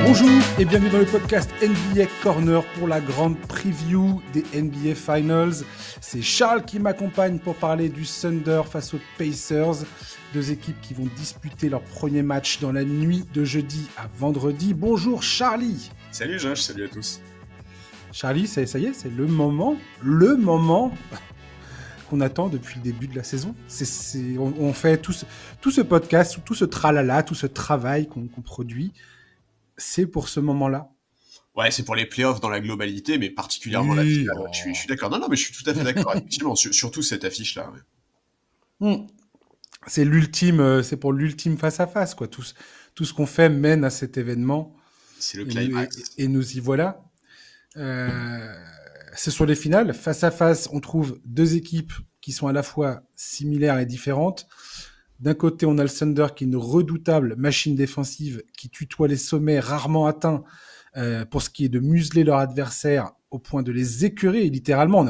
Bonjour et bienvenue dans le podcast NBA Corner pour la grande preview des NBA Finals. C'est Charles qui m'accompagne pour parler du Thunder face aux Pacers. Deux équipes qui vont disputer leur premier match dans la nuit de jeudi à vendredi. Bonjour Charlie. Salut Josh, salut à tous. Charlie, ça y est, c'est le moment qu'on attend depuis le début de la saison. On fait tout ce podcast, tout ce tralala, tout ce travail qu'on produit. C'est pour ce moment-là. Ouais, c'est pour les playoffs dans la globalité, mais particulièrement la finale. Je suis d'accord. Non, mais je suis tout à fait d'accord. Effectivement, surtout cette affiche-là. Ouais. C'est l'ultime, c'est pour l'ultime face à face, quoi. Tout ce qu'on fait mène à cet événement. C'est le climax. Et nous y voilà. C'est sur les finales. Face à face, on trouve deux équipes qui sont à la fois similaires et différentes. D'un côté, on a le Thunder qui est une redoutable machine défensive qui tutoie les sommets rarement atteints pour ce qui est de museler leur adversaire au point de les écœurer, littéralement.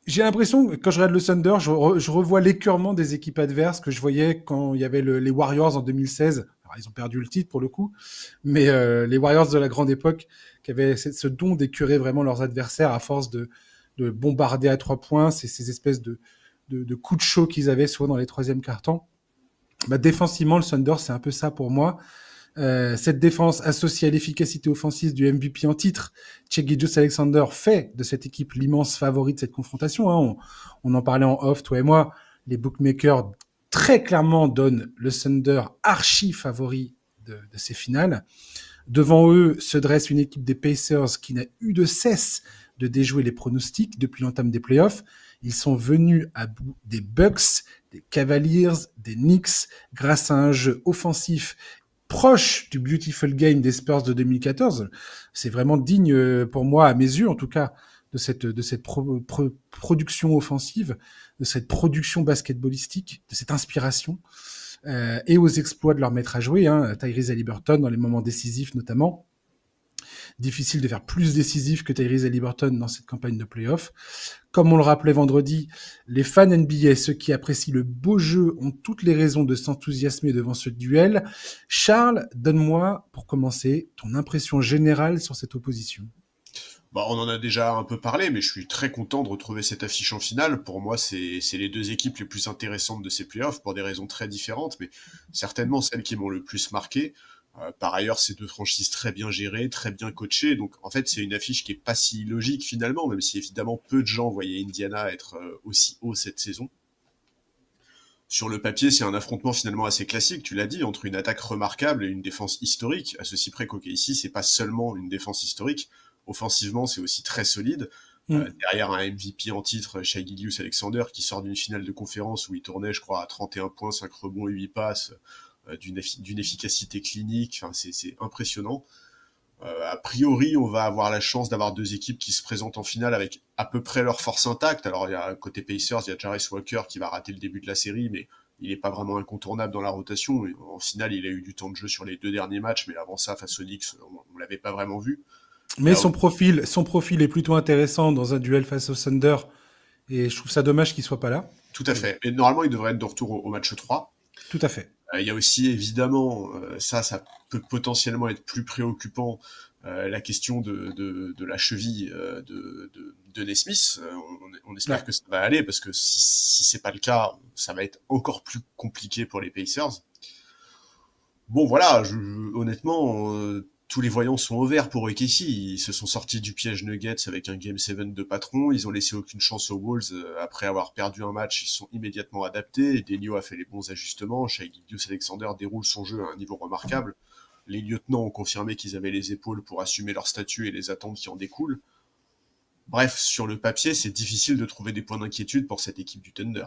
J'ai l'impression que quand je regarde le Thunder, je revois l'écœurement des équipes adverses que je voyais quand il y avait les Warriors en 2016. Alors, ils ont perdu le titre pour le coup, mais les Warriors de la grande époque qui avaient ce don d'écœurer vraiment leurs adversaires à force de bombarder à 3 points, ces espèces de coups de chaud qu'ils avaient souvent dans les troisièmes quart-temps. Défensivement, le Thunder, c'est un peu ça pour moi. Cette défense associée à l'efficacité offensive du MVP en titre, Shai Gilgeous-Alexander fait de cette équipe l'immense favori de cette confrontation. Hein. On en parlait en off, toi et moi. Les bookmakers très clairement donnent le Thunder archi favori de ces finales. Devant eux se dresse une équipe des Pacers qui n'a eu de cesse de déjouer les pronostics depuis l'entame des playoffs. Ils sont venus à bout des Bucks, des Cavaliers, des Knicks, grâce à un jeu offensif proche du beautiful game des Spurs de 2014. C'est vraiment digne, pour moi, à mes yeux en tout cas, de cette production offensive, de cette production basketballistique, de cette inspiration, et aux exploits de leur maître à jouer, hein, Tyrese Haliburton dans les moments décisifs notamment. Difficile de faire plus décisif que Tyrese Haliburton dans cette campagne de play-off. Comme on le rappelait vendredi, les fans NBA, ceux qui apprécient le beau jeu, ont toutes les raisons de s'enthousiasmer devant ce duel. Charles, donne-moi, pour commencer, ton impression générale sur cette opposition. On en a déjà un peu parlé, mais je suis très content de retrouver cette affiche en finale. Pour moi, c'est les deux équipes les plus intéressantes de ces playoffs, pour des raisons très différentes, mais certainement celles qui m'ont le plus marqué. Par ailleurs, c'est deux franchises très bien gérées, très bien coachées, donc en fait c'est une affiche qui est pas si logique finalement, même si évidemment peu de gens voyaient Indiana être aussi haut cette saison. Sur le papier, c'est un affrontement finalement assez classique, tu l'as dit, entre une attaque remarquable et une défense historique, à ceci près qu'OKC, c'est pas seulement une défense historique, offensivement c'est aussi très solide. Derrière un MVP en titre, Shai Gilgeous-Alexander, qui sort d'une finale de conférence où il tournait, je crois, à 31 points, 5 rebonds et 8 passes, d'une efficacité clinique, enfin, c'est impressionnant. A priori, on va avoir la chance d'avoir deux équipes qui se présentent en finale avec à peu près leur force intacte. Alors, il y a côté Pacers, il y a Jarris Walker qui va rater le début de la série, mais il n'est pas vraiment incontournable dans la rotation. En finale, il a eu du temps de jeu sur les 2 derniers matchs, mais avant ça, face aux Knicks, on l'avait pas vraiment vu. Mais son profil est plutôt intéressant dans un duel face au Thunder, et je trouve ça dommage qu'il soit pas là. Tout à fait. Et normalement, il devrait être de retour au match 3. Tout à fait. Il y a aussi évidemment, ça peut potentiellement être plus préoccupant, la question de la cheville de Nesmith. On espère que ça va aller, parce que si c'est pas le cas, ça va être encore plus compliqué pour les Pacers. Bon voilà, honnêtement, tous les voyants sont au vert pour OKC. Ils se sont sortis du piège Nuggets avec un Game 7 de patron. Ils ont laissé aucune chance aux Wolves. Après avoir perdu un match, ils se sont immédiatement adaptés. Denio a fait les bons ajustements. Shai Gilgeous-Alexander déroule son jeu à un niveau remarquable. Les lieutenants ont confirmé qu'ils avaient les épaules pour assumer leur statut et les attentes qui en découlent. Bref, sur le papier, c'est difficile de trouver des points d'inquiétude pour cette équipe du Thunder.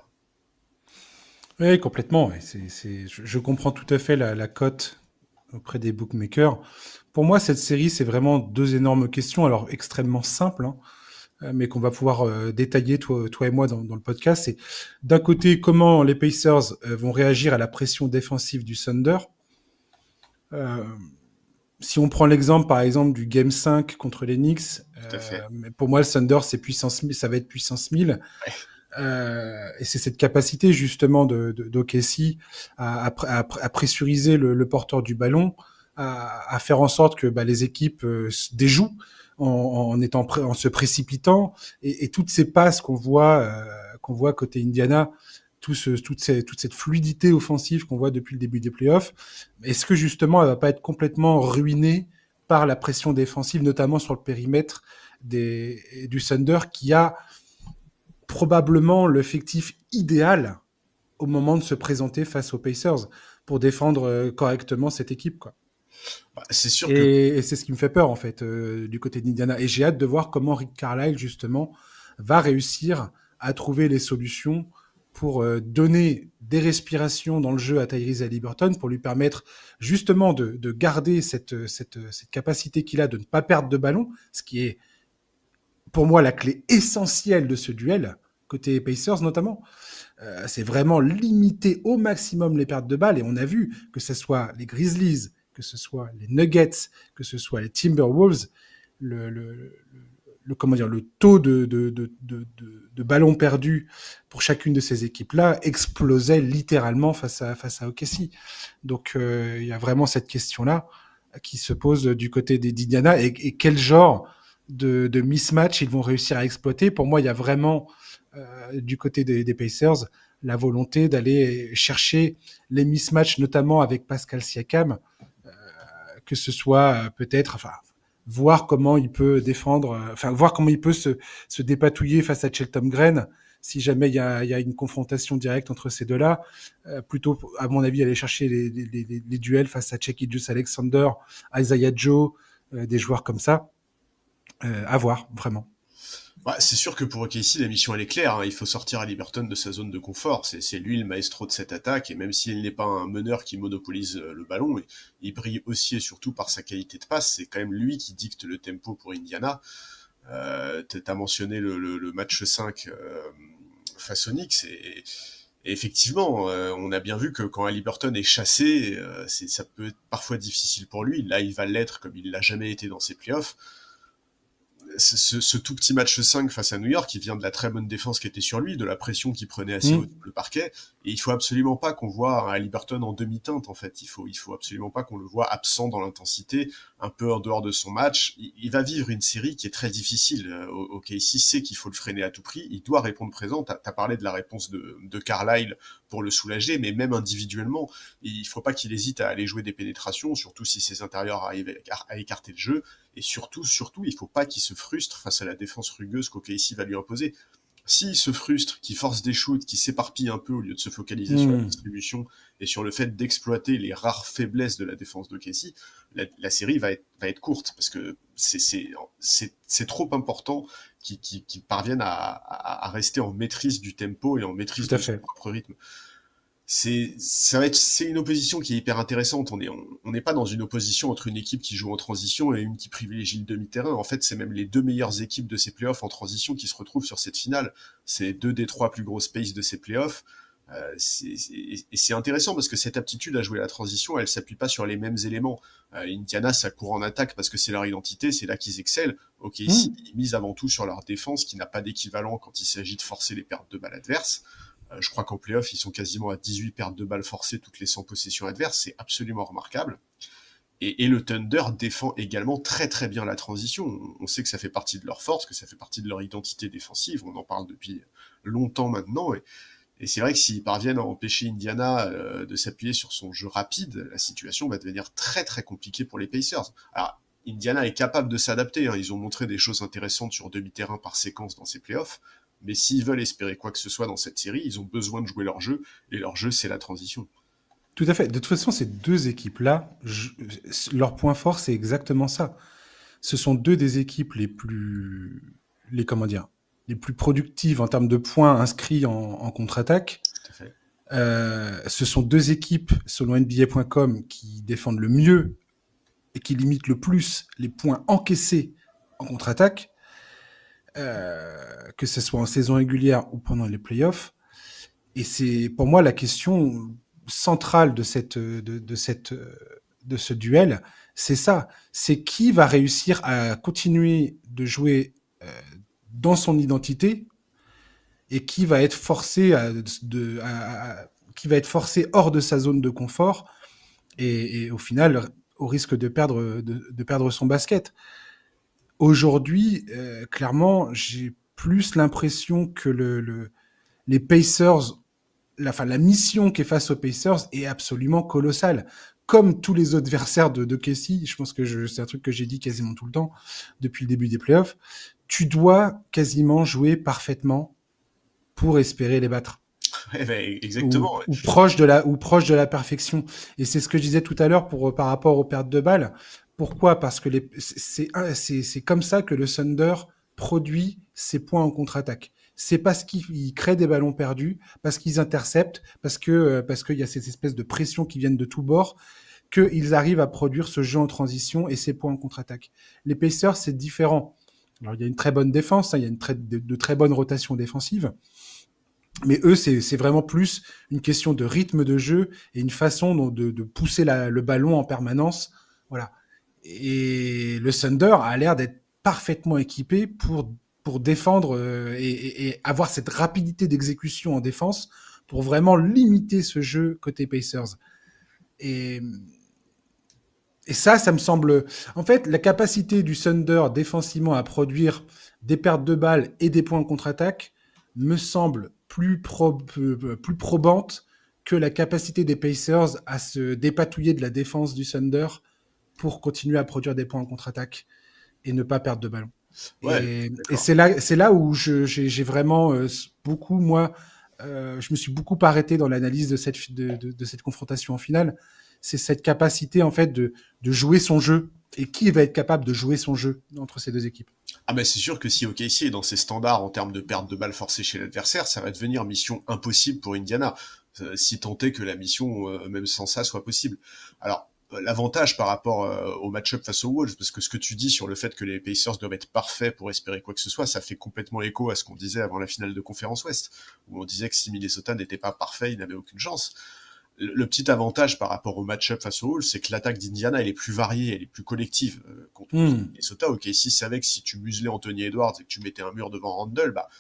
Oui, complètement. Je comprends tout à fait la cote auprès des bookmakers. Pour moi, cette série, c'est vraiment deux énormes questions, alors extrêmement simples, hein, mais qu'on va pouvoir détailler, toi et moi, dans le podcast. C'est d'un côté, comment les Pacers vont réagir à la pression défensive du Thunder. Si on prend l'exemple, par exemple, du Game 5 contre les Knicks, pour moi, le Thunder, ça va être puissance 1000. Ouais. Et c'est cette capacité justement d'OKC à pressuriser le porteur du ballon, à faire en sorte que les équipes se déjouent en se précipitant, et toutes ces passes qu'on voit côté Indiana, toute cette fluidité offensive qu'on voit depuis le début des playoffs. Est-ce que justement elle va pas être complètement ruinée par la pression défensive, notamment sur le périmètre du Thunder, qui a probablement l'effectif idéal au moment de se présenter face aux Pacers pour défendre correctement cette équipe, quoi. C'est sûr que Et c'est ce qui me fait peur, en fait, du côté d'Indiana. Et j'ai hâte de voir comment Rick Carlisle, justement, va réussir à trouver les solutions pour donner des respirations dans le jeu à Tyrese Haliburton, pour lui permettre justement de garder cette capacité qu'il a de ne pas perdre de ballon, ce qui est pour moi la clé essentielle de ce duel, côté Pacers notamment. C'est vraiment limiter au maximum les pertes de balles, et on a vu que ce soit les Grizzlies, que ce soit les Nuggets, que ce soit les Timberwolves, le taux de ballons perdus pour chacune de ces équipes-là explosait littéralement face à OKC. Donc il y a vraiment cette question-là qui se pose du côté des d'Indiana, et quel genre de mismatch ils vont réussir à exploiter. Pour moi, il y a vraiment du côté des Pacers la volonté d'aller chercher les mismatchs, notamment avec Pascal Siakam, que ce soit peut-être, voir comment il peut défendre, voir comment il peut se dépatouiller face à Cheltenham Green, si jamais il y a une confrontation directe entre ces deux-là, plutôt, à mon avis, aller chercher les duels face à Shai Gilgeous-Alexander, Isaiah Joe, des joueurs comme ça, à voir, vraiment. c'est sûr que pour OKC, la mission elle est claire, hein. Il faut sortir Haliburton de sa zone de confort. C'est lui le maestro de cette attaque, et même s'il n'est pas un meneur qui monopolise le ballon, il brille aussi et surtout par sa qualité de passe. C'est quand même lui qui dicte le tempo pour Indiana. T'as mentionné le match 5 face aux Knicks, et effectivement, on a bien vu que quand Haliburton est chassé, ça peut être parfois difficile pour lui. Là, il va l'être comme il l'a jamais été dans ses playoffs. Ce tout petit match 5 face à New York, il vient de la très bonne défense qui était sur lui, de la pression qu'il prenait assez haut le parquet, et il faut absolument pas qu'on voit Haliburton en demi-teinte, en fait. Il faut absolument pas qu'on le voit absent dans l'intensité, un peu en dehors de son match. Il va vivre une série qui est très difficile. OKC sait qu'il faut le freiner à tout prix, il doit répondre présent. T'as parlé de la réponse de Carlisle pour le soulager, mais même individuellement, il faut pas qu'il hésite à aller jouer des pénétrations, surtout si ses intérieurs arrivent à écarter le jeu. Et surtout, il faut pas qu'il se frustre face à la défense rugueuse qu'OKC va lui imposer. S'il se frustre, qu'il force des shoots, qu'il s'éparpille un peu au lieu de se focaliser sur la distribution et sur le fait d'exploiter les rares faiblesses de la défense d'OKC, la série va être courte, parce que c'est trop important qu'ils parviennent à rester en maîtrise du tempo et en maîtrise de son propre rythme. C'est une opposition qui est hyper intéressante. On n'est pas dans une opposition entre une équipe qui joue en transition et une qui privilégie le demi-terrain. En fait, c'est même les deux meilleures équipes de ces playoffs en transition qui se retrouvent sur cette finale. C'est deux des trois plus grosses paces de ces playoffs. Et c'est intéressant parce que cette aptitude à jouer la transition, elle s'appuie pas sur les mêmes éléments. Indiana, ça court en attaque parce que c'est leur identité, c'est là qu'ils excellent. Ok, ici, ils misent avant tout sur leur défense qui n'a pas d'équivalent quand il s'agit de forcer les pertes de balles adverses. Je crois qu'en play-off, ils sont quasiment à 18 pertes de balles forcées toutes les 100 possessions adverses. C'est absolument remarquable. Et le Thunder défend également très très bien la transition. On sait que ça fait partie de leur force, que ça fait partie de leur identité défensive. On en parle depuis longtemps maintenant. Et c'est vrai que s'ils parviennent à empêcher Indiana de s'appuyer sur son jeu rapide, la situation va devenir très très compliquée pour les Pacers. Alors, Indiana est capable de s'adapter. Ils ont montré des choses intéressantes sur demi-terrain par séquence dans ces playoffs. Mais s'ils veulent espérer quoi que ce soit dans cette série, ils ont besoin de jouer leur jeu, et leur jeu, c'est la transition. Tout à fait. De toute façon, ces deux équipes-là, leur point fort, c'est exactement ça. Ce sont deux des équipes les plus productives en termes de points inscrits en contre-attaque. Tout à fait. Ce sont deux équipes, selon NBA.com, qui défendent le mieux et qui limitent le plus les points encaissés en contre-attaque. Que ce soit en saison régulière ou pendant les playoffs. Et c'est pour moi la question centrale de ce duel, c'est ça. C'est qui va réussir à continuer de jouer dans son identité et qui va être forcé qui va être forcé hors de sa zone de confort et au final au risque de perdre son basket. Aujourd'hui, clairement, j'ai plus l'impression que les Pacers, la mission qui est face aux Pacers est absolument colossale. Comme tous les autres adversaires de Casey, je pense que c'est un truc que j'ai dit quasiment tout le temps depuis le début des playoffs, tu dois quasiment jouer parfaitement pour espérer les battre. Ouais, ben, exactement. Ou proche de la perfection. Et c'est ce que je disais tout à l'heure par rapport aux pertes de balles. Pourquoi? Parce que c'est comme ça que le Thunder produit ses points en contre-attaque. C'est parce qu'ils créent des ballons perdus, parce qu'ils interceptent, parce qu'il y a ces espèces de pressions qui viennent de tous bords, qu'ils arrivent à produire ce jeu en transition et ces points en contre-attaque. Les Pacers, c'est différent. Alors, il y a une très bonne défense, hein, il y a de très bonnes rotations défensives. Mais eux, c'est vraiment plus une question de rythme de jeu et une façon de pousser le ballon en permanence. Voilà. Et le Thunder a l'air d'être parfaitement équipé pour défendre et avoir cette rapidité d'exécution en défense pour vraiment limiter ce jeu côté Pacers. Et ça me semble... En fait, la capacité du Thunder défensivement à produire des pertes de balles et des points en contre-attaque me semble plus probante que la capacité des Pacers à se dépatouiller de la défense du Thunder pour continuer à produire des points en contre-attaque et ne pas perdre de ballon. Ouais, et c'est là où j'ai vraiment beaucoup, moi, je me suis beaucoup arrêté dans l'analyse de cette confrontation en finale. C'est cette capacité, en fait, de jouer son jeu. Et qui va être capable de jouer son jeu entre ces deux équipes? Ah ben c'est sûr que si OKC est dans ses standards en termes de perte de balles forcées chez l'adversaire, ça va devenir mission impossible pour Indiana, si tant est que la mission, même sans ça, soit possible. Alors, l'avantage par rapport au match-up face aux Wolves, parce que ce que tu dis sur le fait que les Pacers doivent être parfaits pour espérer quoi que ce soit, ça fait complètement écho à ce qu'on disait avant la finale de conférence Ouest, où on disait que si Minnesota n'était pas parfait, il n'avait aucune chance. Le petit avantage par rapport au match-up face aux Wolves, c'est que l'attaque d'Indiana, elle est plus variée, elle est plus collective. Contre Minnesota, OKC savait que si tu muselais Anthony Edwards et que tu mettais un mur devant Randle, bah,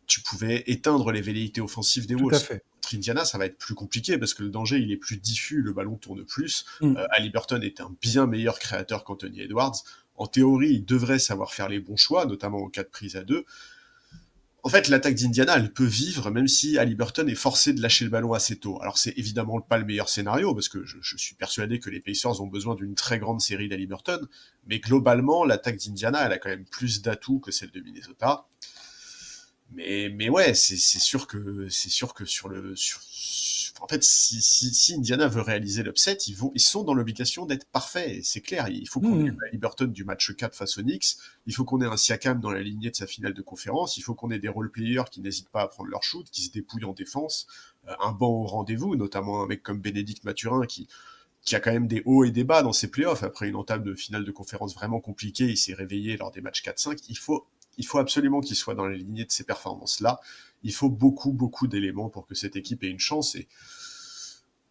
tu pouvais éteindre les velléités offensives des Wolves. Tout à fait. Contre Indiana, ça va être plus compliqué parce que le danger, il est plus diffus, le ballon tourne plus. Haliburton est un bien meilleur créateur qu'Anthony Edwards. En théorie, il devrait savoir faire les bons choix, notamment en cas de prise à deux. En fait, l'attaque d'Indiana, elle peut vivre même si Haliburton est forcé de lâcher le ballon assez tôt. Alors, c'est évidemment pas le meilleur scénario, parce que je suis persuadé que les Pacers ont besoin d'une très grande série d'Haliburton, mais globalement, l'attaque d'Indiana, elle a quand même plus d'atouts que celle de Minnesota. Mais ouais, c'est sûr que en fait, si Indiana veut réaliser l'upset, ils sont dans l'obligation d'être parfaits. C'est clair, il faut qu'on ait Haliburton du match 4 face aux Knicks, il faut qu'on ait un Siakam dans la lignée de sa finale de conférence, il faut qu'on ait des role-players qui n'hésitent pas à prendre leur shoot, qui se dépouillent en défense, un banc au rendez-vous, notamment un mec comme Bénédicte Mathurin qui a quand même des hauts et des bas dans ses playoffs. Après une entame de finale de conférence vraiment compliquée, il s'est réveillé lors des matchs 4-5. Il faut absolument qu'il soit dans la lignée de ces performances-là. Il faut beaucoup, beaucoup d'éléments pour que cette équipe ait une chance. Et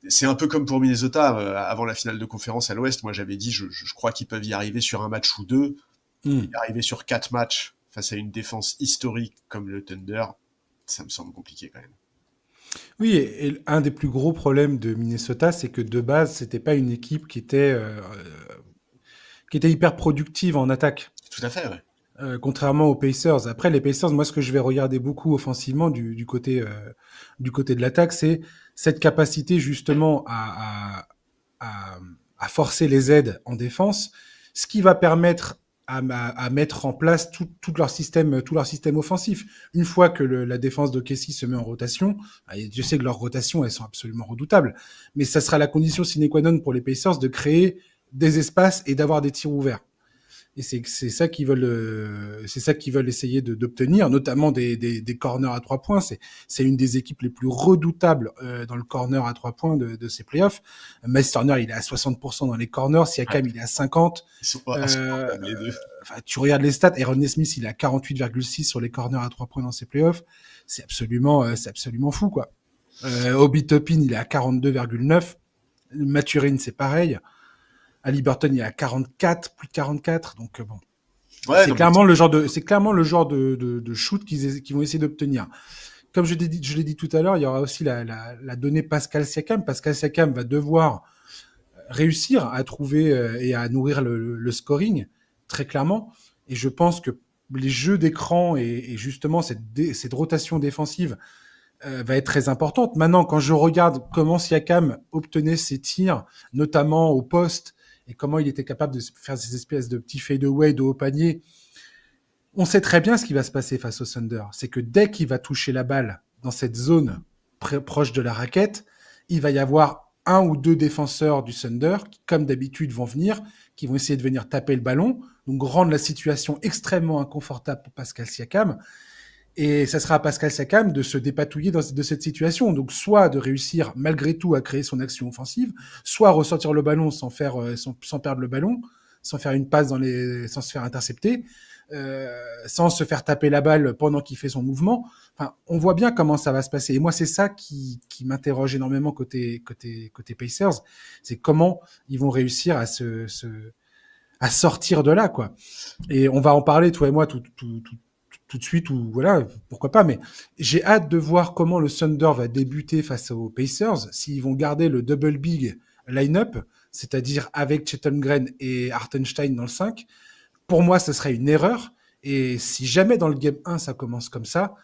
c'est un peu comme pour Minnesota, avant la finale de conférence à l'Ouest, moi j'avais dit, je crois qu'ils peuvent y arriver sur un match ou deux. Y arriver sur 4 matchs face à une défense historique comme le Thunder, ça me semble compliqué quand même. Oui, et un des plus gros problèmes de Minnesota, c'est que de base, c'était pas une équipe qui était hyper productive en attaque. Tout à fait, ouais. Contrairement aux Pacers. Après, les Pacers, moi, ce que je vais regarder beaucoup offensivement du côté de l'attaque, c'est cette capacité justement à forcer les aides en défense, ce qui va permettre à mettre en place tout leur système offensif. Une fois que la défense d'OKC se met en rotation, je sais que leurs rotations, elles sont absolument redoutables, mais ça sera la condition sine qua non pour les Pacers de créer des espaces et d'avoir des tirs ouverts. Et c'est ça qu'ils veulent essayer d'obtenir, notamment des corners à 3 points. C'est une des équipes les plus redoutables dans le corner à 3 points de ces playoffs. Miles Turner, il est à 60% dans les corners. Siakam, il est à 50. Ils sont pas insupportables, les deux. Tu regardes les stats. Aaron Nesmith, il est à 48,6 sur les corners à 3 points dans ces playoffs. C'est absolument fou, quoi. Obi Toppin, il est à 42,9. Mathurin, c'est pareil. Haliburton, il est à 44, plus de 44. Donc, bon. Ouais, non, mais C'est clairement le genre de shoot qu'ils vont essayer d'obtenir. Comme je l'ai dit tout à l'heure, il y aura aussi la donnée Pascal Siakam. Pascal Siakam va devoir réussir à trouver et à nourrir le scoring, très clairement. Et je pense que les jeux d'écran et justement cette rotation défensive va être très importante. Maintenant, quand je regarde comment Siakam obtenait ses tirs, notamment au poste, et comment il était capable de faire ces espèces de petits fade-away de haut panier, on sait très bien ce qui va se passer face au Thunder. C'est que dès qu'il va toucher la balle dans cette zone proche de la raquette, il va y avoir un ou deux défenseurs du Thunder qui, comme d'habitude, vont venir, qui vont essayer de venir taper le ballon, donc rendre la situation extrêmement inconfortable pour Pascal Siakam. Et ça sera à Pascal Siakam de se dépatouiller de cette situation. Donc, soit de réussir malgré tout à créer son action offensive, soit ressortir le ballon sans perdre le ballon, sans faire une passe sans se faire intercepter, sans se faire taper la balle pendant qu'il fait son mouvement. Enfin, on voit bien comment ça va se passer. Et moi, c'est ça qui m'interroge énormément côté Pacers. C'est comment ils vont réussir à sortir de là, quoi. Et on va en parler, toi et moi, tout de suite, ou voilà, pourquoi pas, mais j'ai hâte de voir comment le Thunder va débuter face aux Pacers, s'ils vont garder le double big line-up, c'est-à-dire avec Chet Holmgren et Hartenstein dans le 5. Pour moi, ce serait une erreur, et si jamais dans le game 1, ça commence comme ça,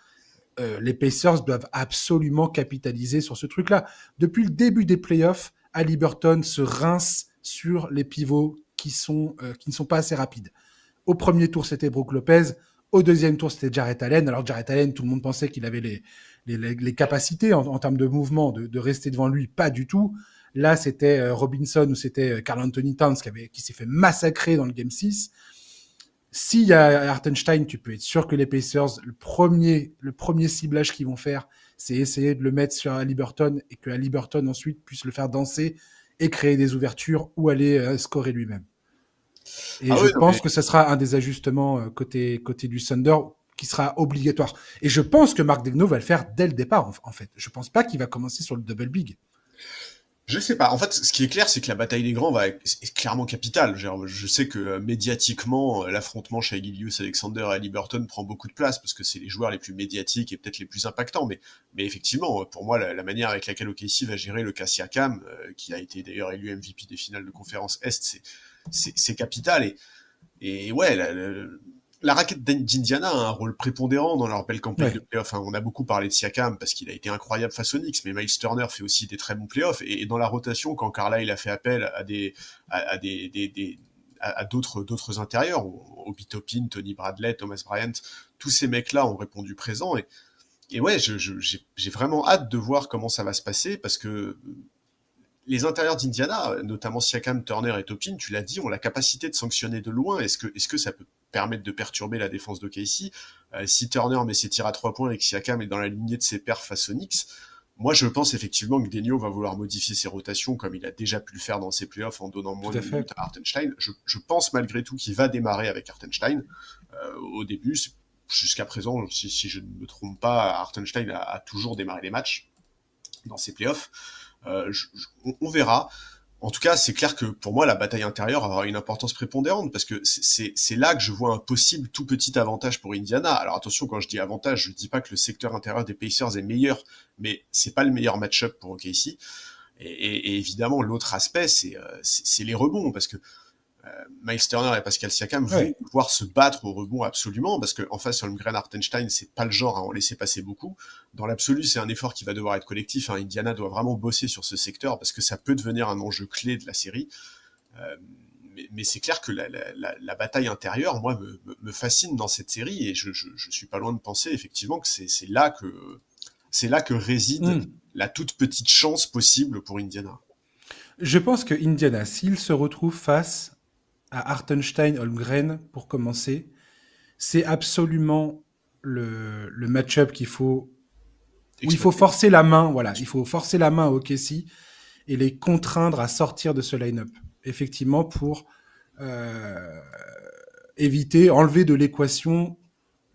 les Pacers doivent absolument capitaliser sur ce truc-là. Depuis le début des playoffs, Haliburton se rince sur les pivots qui ne sont pas assez rapides. Au premier tour, c'était Brook Lopez. Au deuxième tour, c'était Jarrett Allen. Alors, Jarrett Allen, tout le monde pensait qu'il avait les capacités en termes de mouvement de rester devant lui. Pas du tout. Là, c'était Robinson ou c'était Karl Anthony Towns qui s'est fait massacrer dans le Game 6. S'il y a Hartenstein, tu peux être sûr que les Pacers, le premier ciblage qu'ils vont faire, c'est essayer de le mettre sur Haliburton et que Haliburton ensuite puisse le faire danser et créer des ouvertures ou aller scorer lui-même. Et ah je ouais, non, mais pense que ce sera un des ajustements côté du Thunder qui sera obligatoire. Et je pense que Mark Daigneault va le faire dès le départ, en fait. Je pense pas qu'il va commencer sur le double big. je sais pas. En fait, ce qui est clair, c'est que la bataille des grands est clairement capitale. Genre, je sais que médiatiquement, l'affrontement chez Gilius Alexander et Haliburton prend beaucoup de place parce que c'est les joueurs les plus médiatiques et peut-être les plus impactants. Mais effectivement, pour moi, la manière avec laquelle OKC va gérer le cas Siakam, qui a été d'ailleurs élu MVP des finales de conférence Est, c'est capital. Et ouais, la raquette d'Indiana a un rôle prépondérant dans leur belle campagne de playoffs. Hein. On a beaucoup parlé de Siakam parce qu'il a été incroyable face aux Knicks, mais Miles Turner fait aussi des très bons playoffs. Et dans la rotation, quand Carlisle a fait appel à d'autres intérieurs, Obi Toppin, Tony Bradley, Thomas Bryant, tous ces mecs-là ont répondu présent. Et ouais, j'ai vraiment hâte de voir comment ça va se passer parce que les intérieurs d'Indiana, notamment Siakam, Turner et Toppin, tu l'as dit, ont la capacité de sanctionner de loin. Est-ce que ça peut permettre de perturber la défense d'OKC si Turner met ses tirs à 3 points et que Siakam est dans la lignée de ses perfs face aux Knicks? Moi, je pense effectivement que Daigneault va vouloir modifier ses rotations comme il a déjà pu le faire dans ses playoffs en donnant moins de minutes à Hartenstein. Je pense malgré tout qu'il va démarrer avec Hartenstein au début. Jusqu'à présent, si je ne me trompe pas, Hartenstein a toujours démarré les matchs dans ses playoffs. On verra. En tout cas, c'est clair que pour moi, la bataille intérieure aura une importance prépondérante parce que c'est là que je vois un possible tout petit avantage pour Indiana. Alors attention, quand je dis avantage, je dis pas que le secteur intérieur des Pacers est meilleur, mais c'est pas le meilleur match-up pour OKC. Et évidemment, l'autre aspect, c'est les rebonds parce que Miles Turner et Pascal Siakam vont pouvoir se battre au rebond absolument, parce qu'en face, Holmgren, Hartenstein, c'est pas le genre à en laisser passer beaucoup. Dans l'absolu, c'est un effort qui va devoir être collectif. Hein. Indiana doit vraiment bosser sur ce secteur, parce que ça peut devenir un enjeu clé de la série. Mais c'est clair que la bataille intérieure, moi, me fascine dans cette série, et je suis pas loin de penser, effectivement, que c'est là que réside la toute petite chance possible pour Indiana. Je pense que Indiana, s'il se retrouve face à Hartenstein, Holmgren, pour commencer, c'est absolument le match-up où il faut forcer la main, voilà, il faut forcer la main à OKC et les contraindre à sortir de ce line-up. Effectivement, pour enlever de l'équation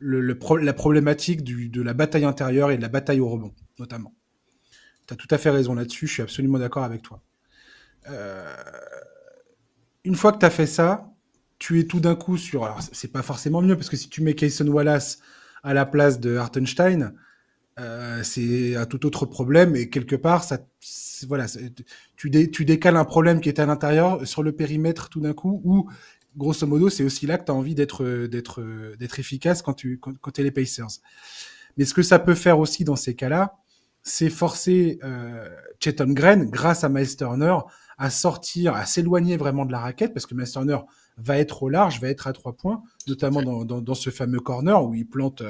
la problématique de la bataille intérieure et de la bataille au rebond, notamment. Tu as tout à fait raison là-dessus, je suis absolument d'accord avec toi. Une fois que tu as fait ça, tu es tout d'un coup sur... Alors, c'est pas forcément mieux, parce que si tu mets Cason Wallace à la place de Hartenstein, c'est un tout autre problème, et quelque part, voilà, tu décales un problème qui était à l'intérieur sur le périmètre tout d'un coup, où, grosso modo, c'est aussi là que tu as envie d'être efficace quand tu es les Pacers. Mais ce que ça peut faire aussi dans ces cas-là, c'est forcer Chet Holmgren, grâce à Miles Turner, à sortir, à s'éloigner vraiment de la raquette, parce que Miles Turner va être au large, va être à 3 points, notamment dans ce fameux corner où il plante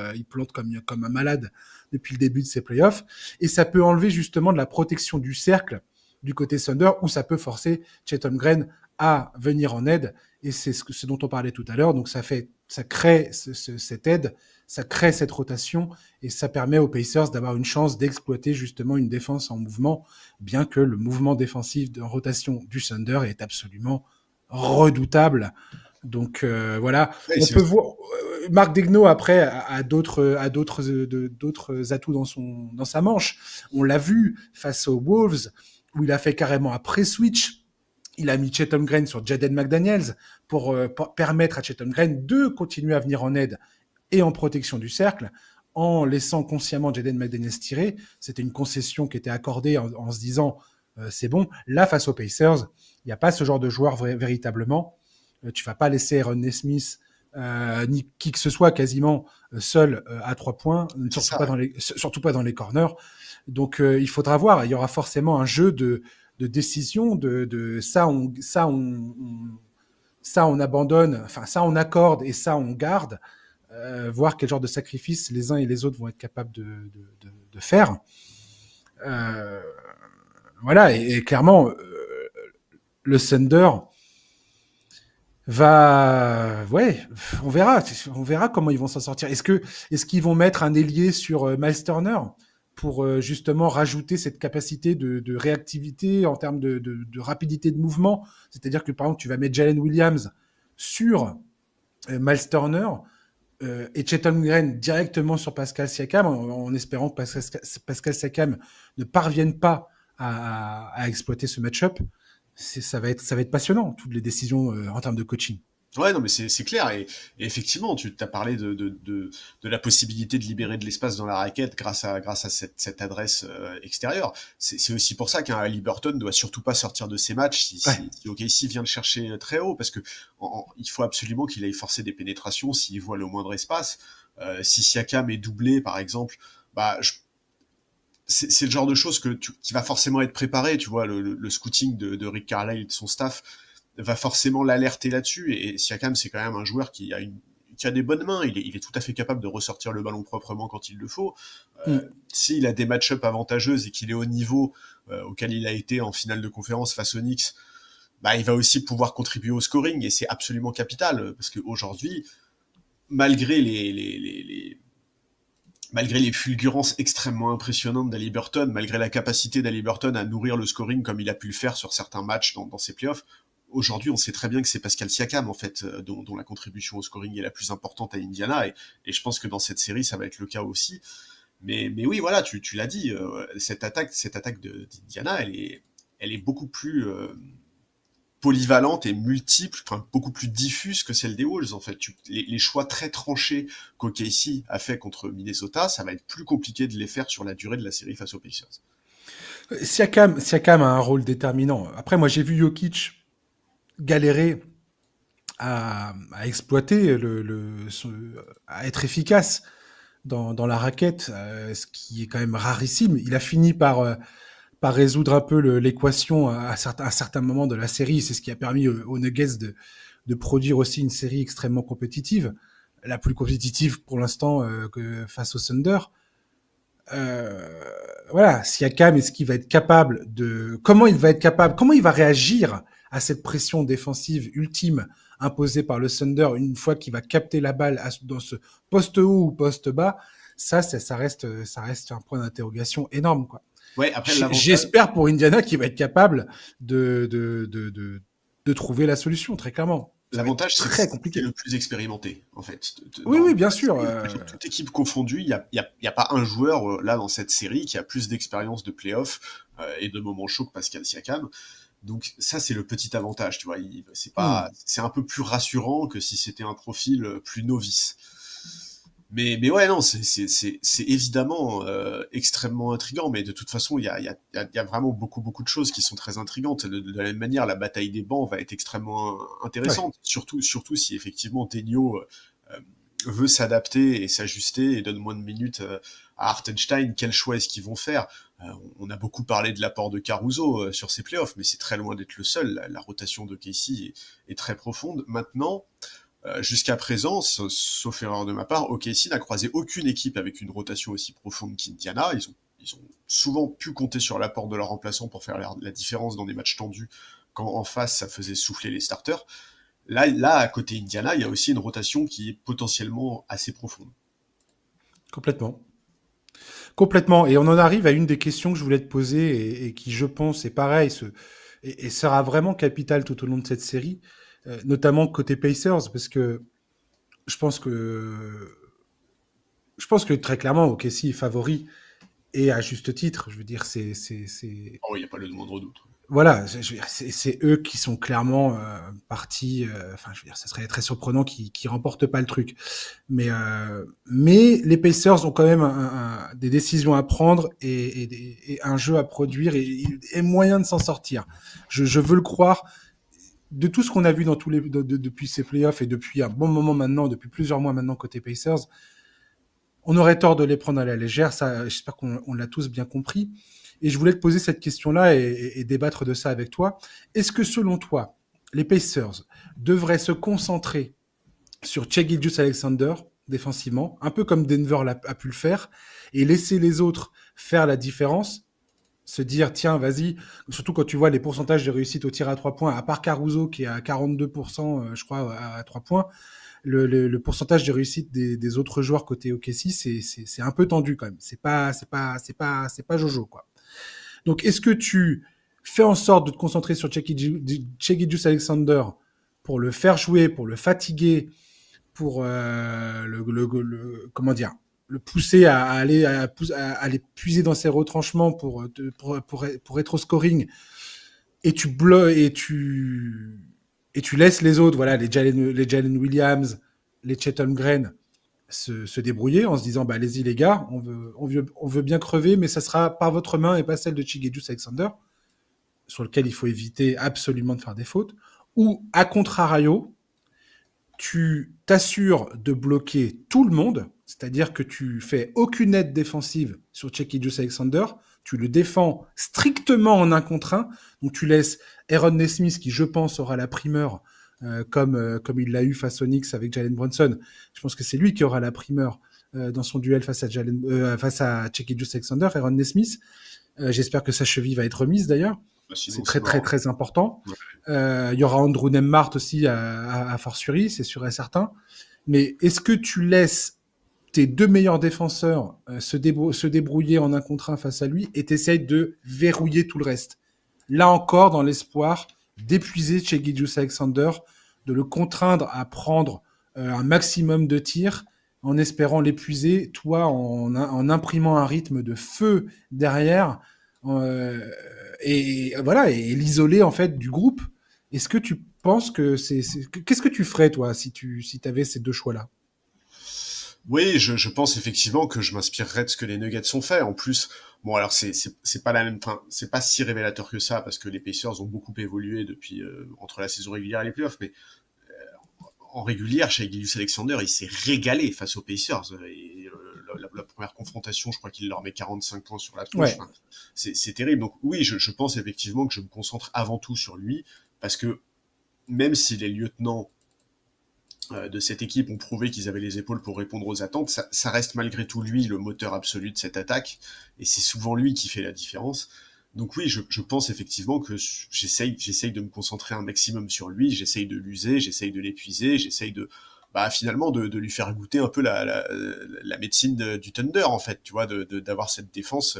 comme un malade depuis le début de ses playoffs. Et ça peut enlever justement de la protection du cercle du côté Thunder, où ça peut forcer Chet Holmgren à venir en aide. Et c'est ce dont on parlait tout à l'heure. Donc ça crée cette aide, ça crée cette rotation, et ça permet aux Pacers d'avoir une chance d'exploiter justement une défense en mouvement, bien que le mouvement défensif de rotation du Thunder est absolument redoutable. Donc voilà, Ouais, on peut voir. Marc Degnaud après a d'autres atouts dans sa manche. On l'a vu face aux Wolves, où il a fait carrément un pré-switch. Il a mis Chet Holmgren sur Jaden McDaniels pour permettre à Chet Holmgren de continuer à venir en aide et en protection du cercle, en laissant consciemment Jaden McDaniels tirer. C'était une concession qui était accordée en se disant c'est bon. Là, face aux Pacers, il n'y a pas ce genre de joueur véritablement. Tu vas pas laisser Aaron Nesmith ni qui que ce soit quasiment seul à 3 points, surtout pas dans les corners. Donc il faudra voir. Il y aura forcément un jeu de décision, de ça on abandonne, enfin ça on accorde et ça on garde. Voir quel genre de sacrifice les uns et les autres vont être capables de faire. Voilà, et clairement, le Thunder on verra comment ils vont s'en sortir. Est-ce qu'ils vont mettre un ailier sur Miles Turner pour justement rajouter cette capacité de réactivité en termes de rapidité de mouvement? C'est-à-dire que par exemple, tu vas mettre Jalen Williams sur Miles Turner, et Chet Holmgren directement sur Pascal Siakam, en espérant que Pascal Siakam ne parvienne pas à exploiter ce match-up. Ça va être passionnant, toutes les décisions en termes de coaching. Ouais, non, mais c'est clair. Et effectivement, tu t'as parlé de la possibilité de libérer de l'espace dans la raquette grâce à cette adresse extérieure. C'est aussi pour ça qu'un Haliburton doit surtout pas sortir de ses matchs si OKC vient le chercher très haut, parce que il faut absolument qu'il aille forcer des pénétrations s'il voit le moindre espace. Si Siakam est doublé, par exemple, bah c'est le genre de choses qui va forcément être préparé. Tu vois, le scouting de Rick Carlisle et de son staff va forcément l'alerter là-dessus, et Siakam, c'est quand même un joueur qui a des bonnes mains, il est tout à fait capable de ressortir le ballon proprement quand il le faut. S'il a des match-up avantageuses et qu'il est au niveau auquel il a été en finale de conférence face aux Knicks, bah, il va aussi pouvoir contribuer au scoring, et c'est absolument capital, parce qu'aujourd'hui, malgré les fulgurances extrêmement impressionnantes d'Haliburton, malgré la capacité d'Haliburton à nourrir le scoring comme il a pu le faire sur certains matchs dans ses playoffs, aujourd'hui, on sait très bien que c'est Pascal Siakam, en fait, dont la contribution au scoring est la plus importante à Indiana, et je pense que dans cette série, ça va être le cas aussi. Mais oui, voilà, tu l'as dit, cette attaque d'Indiana, elle est beaucoup plus polyvalente et multiple, enfin beaucoup plus diffuse que celle des Wolves, en fait. Les choix très tranchés qu'OKC a fait contre Minnesota, ça va être plus compliqué de les faire sur la durée de la série face aux Pacers. Siakam a un rôle déterminant. Après, moi, j'ai vu Jokic galérer à exploiter à être efficace dans la raquette, ce qui est quand même rarissime. Il a fini par résoudre un peu l'équation à certains moments de la série. C'est ce qui a permis aux Nuggets de produire aussi une série extrêmement compétitive, la plus compétitive pour l'instant que face au Thunder. Voilà, Siakam, est-ce qu'il va être capable comment il va réagir à cette pression défensive ultime imposée par le Thunder une fois qu'il va capter la balle dans ce poste haut ou poste bas? Ça reste un point d'interrogation énorme, quoi. Ouais, après, j'espère pour Indiana qu'il va être capable de trouver la solution, très clairement. L'avantage, c'est très compliqué. C'est le plus expérimenté, en fait. Oui, bien sûr. Toute équipe confondue, il y a pas un joueur là dans cette série qui a plus d'expérience de playoff et de moments chauds que Pascal Siakam. Donc ça, c'est le petit avantage, tu vois. Hmm. C'est un peu plus rassurant que si c'était un profil plus novice. Mais ouais, non, c'est évidemment extrêmement intriguant, mais de toute façon, il y a vraiment beaucoup de choses qui sont très intrigantes. De la même manière, la bataille des bancs va être extrêmement Ouais, intéressante, surtout si effectivement Denio euh, veut s'adapter et s'ajuster et donne moins de minutes à Hartenstein. Quel choix est-ce qu'ils vont faire? On a beaucoup parlé de l'apport de Caruso sur ces playoffs, mais c'est très loin d'être le seul. La rotation de Casey est très profonde. Maintenant, jusqu'à présent, sauf erreur de ma part, OKC n'a croisé aucune équipe avec une rotation aussi profonde qu'Indiana. Ils ont souvent pu compter sur l'apport de leurs remplaçants pour faire la différence dans des matchs tendus, quand en face ça faisait souffler les starters. Là, à côté Indiana, il y a aussi une rotation qui est potentiellement assez profonde. complètement. Complètement. Et on en arrive à une des questions que je voulais te poser et qui, je pense, est pareil, et sera vraiment capital tout au long de cette série, notamment côté Pacers, parce que je pense que, je pense que très clairement, OKC est favori et à juste titre. Je veux dire, Oh, il n'y a pas le moindre doute. voilà, je veux dire, c'est eux qui sont clairement partis. Enfin, je veux dire, ça serait très surprenant qu'ils remportent pas le truc. Mais les Pacers ont quand même des décisions à prendre et un jeu à produire et moyen de s'en sortir. Je veux le croire. De tout ce qu'on a vu dans depuis ces playoffs et depuis un bon moment maintenant, depuis plusieurs mois maintenant côté Pacers, on aurait tort de les prendre à la légère. Ça, j'espère qu'on l'a tous bien compris. Et je voulais te poser cette question-là et débattre de ça avec toi. Est-ce que selon toi, les Pacers devraient se concentrer sur Shai Gilgeous-Alexander défensivement, un peu comme Denver a pu le faire, et laisser les autres faire la différence, se dire tiens vas-y, surtout quand tu vois les pourcentages de réussite au tir à 3 points, à part Caruso qui est à 42% je crois à 3 points, le pourcentage de réussite des autres joueurs côté OKC c'est un peu tendu quand même, c'est pas Jojo quoi. Donc est-ce que tu fais en sorte de te concentrer sur Shai Gilgeous-Alexander pour le faire jouer, pour le fatiguer, pour comment dire, le pousser à aller aller puiser dans ses retranchements pour être au scoring et tu laisses les autres, voilà, les Jalen Williams, les Chet Holmgren se débrouiller en se disant bah allez-y les gars, on veut bien crever, mais ça sera par votre main et pas celle de Chigejus Alexander, sur lequel il faut éviter absolument de faire des fautes. Ou à contrario, tu t'assures de bloquer tout le monde, c'est-à-dire que tu fais aucune aide défensive sur Chekijus Alexander, tu le défends strictement en un contre un, donc tu laisses Aaron Nesmith, qui je pense aura la primeur, comme il l'a eu face aux Knicks avec Jalen Brunson, je pense que c'est lui qui aura la primeur dans son duel face à Chekijus Alexander, Aaron Nesmith. J'espère que sa cheville va être remise d'ailleurs. Bah, C'est sinon, c'est très très mort. très important. Ouais. Il y aura Andrew Nembhard aussi à fortiori, c'est sûr et certain. Mais est-ce que tu laisses tes deux meilleurs défenseurs se débrouiller en un contre un face à lui et t'essayes de verrouiller tout le reste? Là encore, dans l'espoir d'épuiser chez Gilgeous Alexander, de le contraindre à prendre un maximum de tirs en espérant l'épuiser, toi en imprimant un rythme de feu derrière, euh, et voilà, et l'isoler en fait du groupe. Est-ce que tu penses que qu'est-ce que tu ferais toi si t'avais ces deux choix-là? Oui, je pense effectivement que je m'inspirerais de ce que les Nuggets ont fait. En plus, bon, alors c'est pas la même, enfin, c'est pas si révélateur que ça parce que les Pacers ont beaucoup évolué depuis entre la saison régulière et les playoffs. Mais en régulière, chez Gilgeous Alexander, il s'est régalé face aux Pacers. Et la première confrontation, je crois qu'il leur met 45 points sur la tronche. Ouais, Enfin, c'est terrible. Donc oui, je pense effectivement que je me concentre avant tout sur lui parce que même si les lieutenants de cette équipe ont prouvé qu'ils avaient les épaules pour répondre aux attentes, ça reste malgré tout lui le moteur absolu de cette attaque, et c'est souvent lui qui fait la différence. Donc oui, je pense effectivement que j'essaye de me concentrer un maximum sur lui, j'essaye de l'user, j'essaye de l'épuiser, j'essaye de bah finalement de lui faire goûter un peu la médecine du Thunder en fait, tu vois, d'avoir cette défense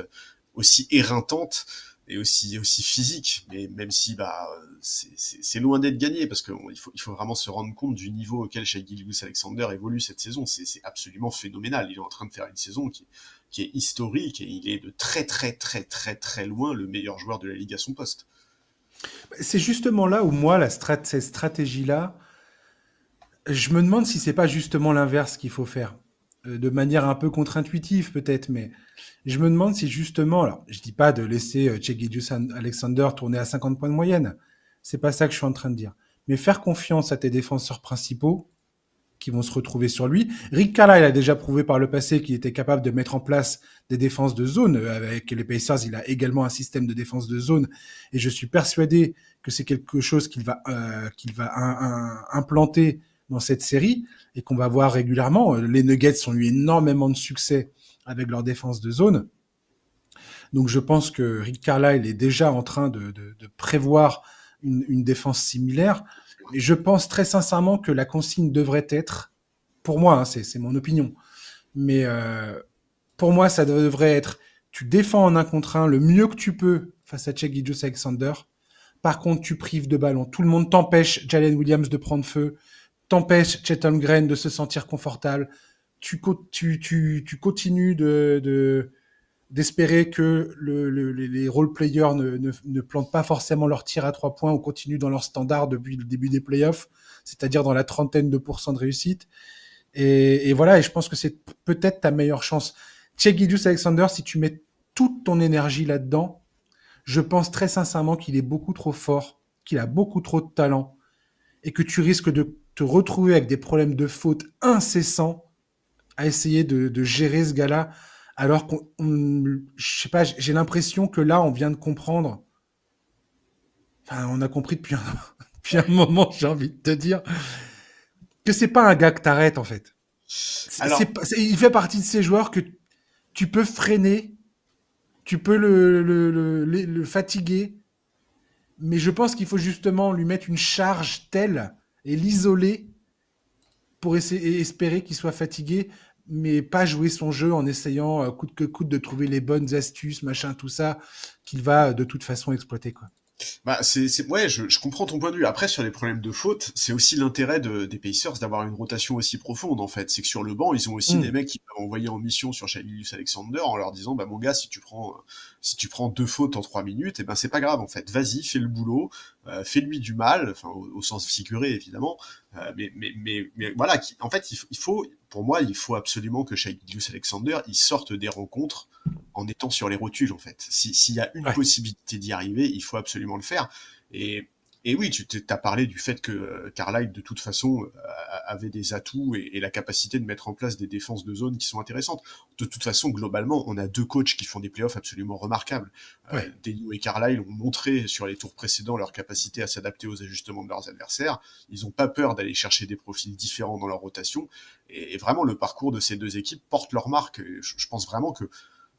aussi éreintante et aussi physique, mais même si bah c'est loin d'être gagné parce qu'il faut vraiment se rendre compte du niveau auquel Shai Gilgeous-Alexander évolue cette saison. C'est absolument phénoménal. Il est en train de faire une saison qui est historique et il est de très très très très très loin le meilleur joueur de la ligue à son poste. C'est justement là où moi, cette stratégie-là, je me demande si c'est pas justement l'inverse qu'il faut faire. De manière un peu contre-intuitive peut-être, mais je me demande si justement, alors je dis pas de laisser Alexander tourner à 50 points de moyenne, c'est pas ça que je suis en train de dire, mais faire confiance à tes défenseurs principaux qui vont se retrouver sur lui. Rick Carlisle a déjà prouvé par le passé qu'il était capable de mettre en place des défenses de zone. Avec les Pacers, il a également un système de défense de zone. Et je suis persuadé que c'est quelque chose qu'il va implanter dans cette série et qu'on va voir régulièrement. Les Nuggets ont eu énormément de succès avec leur défense de zone. Donc je pense que Rick Carlisle est déjà en train de prévoir une défense similaire. Mais je pense très sincèrement que la consigne devrait être, pour moi, hein, c'est mon opinion, mais pour moi, ça devrait être, tu défends en 1 contre 1 le mieux que tu peux face à Shai Gilgeous-Alexander. Par contre, tu prives de ballon. Tout le monde t'empêche Jalen Williams de prendre feu, t'empêche Chet Holmgren de se sentir confortable. Tu continues d'espérer que les role-players ne plantent pas forcément leur tir à 3 points ou continuent dans leur standard depuis le début des playoffs, c'est-à-dire dans la 30aine de pourcents de réussite. Et voilà, et je pense que c'est peut-être ta meilleure chance. Shai Gilgeous-Alexander, si tu mets toute ton énergie là-dedans, je pense très sincèrement qu'il est beaucoup trop fort, qu'il a beaucoup trop de talent, et que tu risques de te retrouver avec des problèmes de faute incessants à essayer de gérer ce gars-là, alors je sais pas, j'ai l'impression que là, on vient de comprendre, enfin, on a compris depuis depuis un moment, j'ai envie de te dire, que c'est pas un gars que t'arrêtes, en fait. Alors, Il fait partie de ces joueurs que tu peux freiner, tu peux le fatiguer, mais je pense qu'il faut justement lui mettre une charge telle et l'isoler pour essayer et espérer qu'il soit fatigué, mais pas jouer son jeu en essayant coûte que coûte de trouver les bonnes astuces, machin, tout ça, qu'il va de toute façon exploiter, quoi. bah, ouais, je comprends ton point de vue. Après, sur les problèmes de faute, c'est aussi l'intérêt des Pacers d'avoir une rotation aussi profonde, en fait. C'est que sur le banc, ils ont aussi des Mm. mecs qui peuvent envoyer en mission sur Shai Alexander en leur disant, bah, mon gars, si tu prends 2 fautes en 3 minutes, et ben, c'est pas grave, en fait. Vas-y, fais le boulot, fais-lui du mal, enfin, au sens figuré, évidemment. Mais voilà, en fait, pour moi, il faut absolument que Shai Alexander, il sorte des rencontres en étant sur les rotules, en fait. S'il y a une Ouais. possibilité d'y arriver, il faut absolument le faire. Et, et oui, tu t'as parlé du fait que Carlisle, de toute façon, avait des atouts et la capacité de mettre en place des défenses de zone qui sont intéressantes. De toute façon, globalement, on a 2 coachs qui font des playoffs absolument remarquables. Ouais. Denio et Carlisle ont montré sur les tours précédents leur capacité à s'adapter aux ajustements de leurs adversaires. Ils n'ont pas peur d'aller chercher des profils différents dans leur rotation. Et vraiment, le parcours de ces 2 équipes porte leur marque. Je pense vraiment que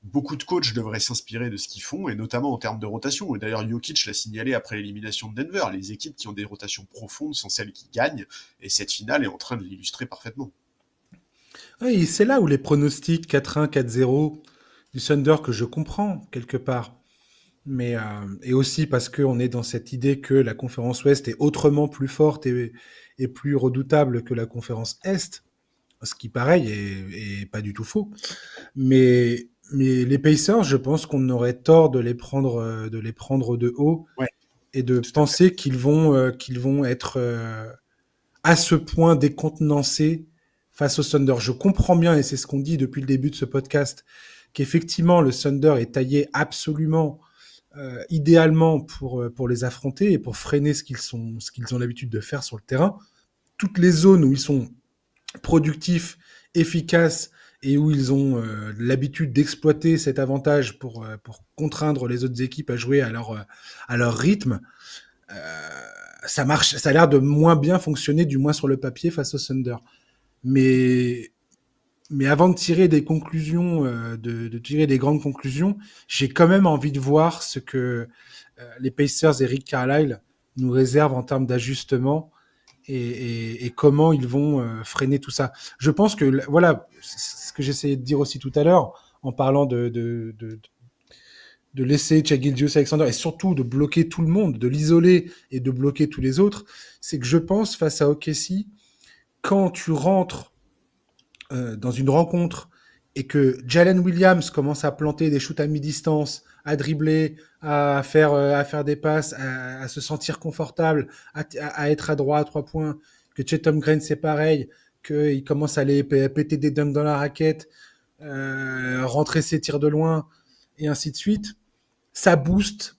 beaucoup de coachs devraient s'inspirer de ce qu'ils font, et notamment en termes de rotation. Et d'ailleurs, Jokic l'a signalé après l'élimination de Denver. Les équipes qui ont des rotations profondes sont celles qui gagnent, et cette finale est en train de l'illustrer parfaitement. Ouais, et c'est là où les pronostics 4-1, 4-0 du Thunder que je comprends quelque part. Mais et aussi parce qu'on est dans cette idée que la conférence Ouest est autrement plus forte et plus redoutable que la conférence Est, ce qui pareil est pas du tout faux. Mais les Pacers, je pense qu'on aurait tort de les prendre de haut Ouais, et de tout à fait. penser qu'ils vont être à ce point décontenancés face au Thunder. Je comprends bien, et c'est ce qu'on dit depuis le début de ce podcast, qu'effectivement le Thunder est taillé absolument idéalement pour les affronter et pour freiner ce qu'ils ont l'habitude de faire sur le terrain. Toutes les zones où ils sont productifs, efficaces et où ils ont l'habitude d'exploiter cet avantage pour contraindre les autres équipes à jouer à leur rythme, ça marche, ça a l'air de moins bien fonctionner, du moins sur le papier, face au Thunder. Mais, mais avant de tirer des conclusions, de tirer des grandes conclusions, j'ai quand même envie de voir ce que les Pacers et Rick Carlisle nous réservent en termes d'ajustement et comment ils vont freiner tout ça. Je pense que, voilà, c'est ce que j'essayais de dire aussi tout à l'heure, en parlant de laisser Shai Gilgeous-Alexander et surtout de bloquer tout le monde, de l'isoler et de bloquer tous les autres, c'est que je pense face à OKC, quand tu rentres dans une rencontre et que Jalen Williams commence à planter des shoots à mi-distance à dribbler, à faire des passes, à se sentir confortable, à être à droit à 3 points, que Chet Holmgren c'est pareil, qu'il commence à aller péter des dunks dans la raquette, rentrer ses tirs de loin, et ainsi de suite, ça booste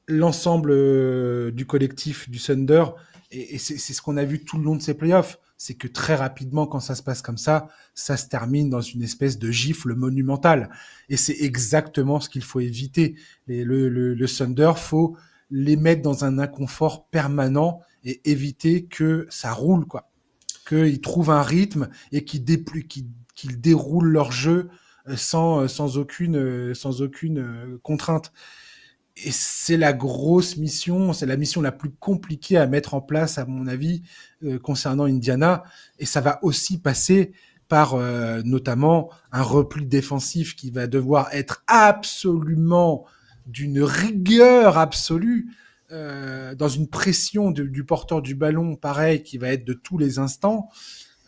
l'ensemble du collectif du Thunder. Et c'est ce qu'on a vu tout le long de ces playoffs. C'est que très rapidement, quand ça se passe comme ça se termine dans une espèce de gifle monumentale. Et c'est exactement ce qu'il faut éviter. Le Thunder, faut les mettre dans un inconfort permanent et éviter que ça roule, quoi. Qu'ils trouvent un rythme et qu'ils déroulent leur jeu sans aucune contrainte. Et c'est la grosse mission, c'est la mission la plus compliquée à mettre en place, à mon avis, concernant Indiana. Et ça va aussi passer par notamment un repli défensif qui va devoir être absolument d'une rigueur absolue, dans une pression du porteur du ballon, pareil, qui va être de tous les instants.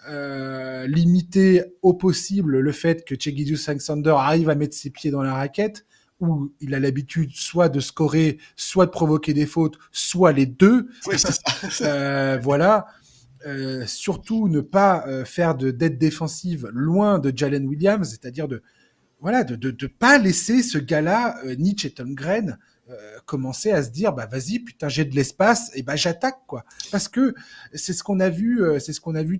Limiter au possible le fait que Cengiz Alexander arrive à mettre ses pieds dans la raquette, où il a l'habitude soit de scorer, soit de provoquer des fautes, soit les deux. Oui, c'est ça. Voilà. Surtout ne pas faire d'aide défensive loin de Jalen Williams, c'est-à-dire de pas laisser ce gars-là, ni Chet Holmgren, commencer à se dire bah vas-y putain j'ai de l'espace et bah j'attaque quoi, parce que c'est ce qu'on a vu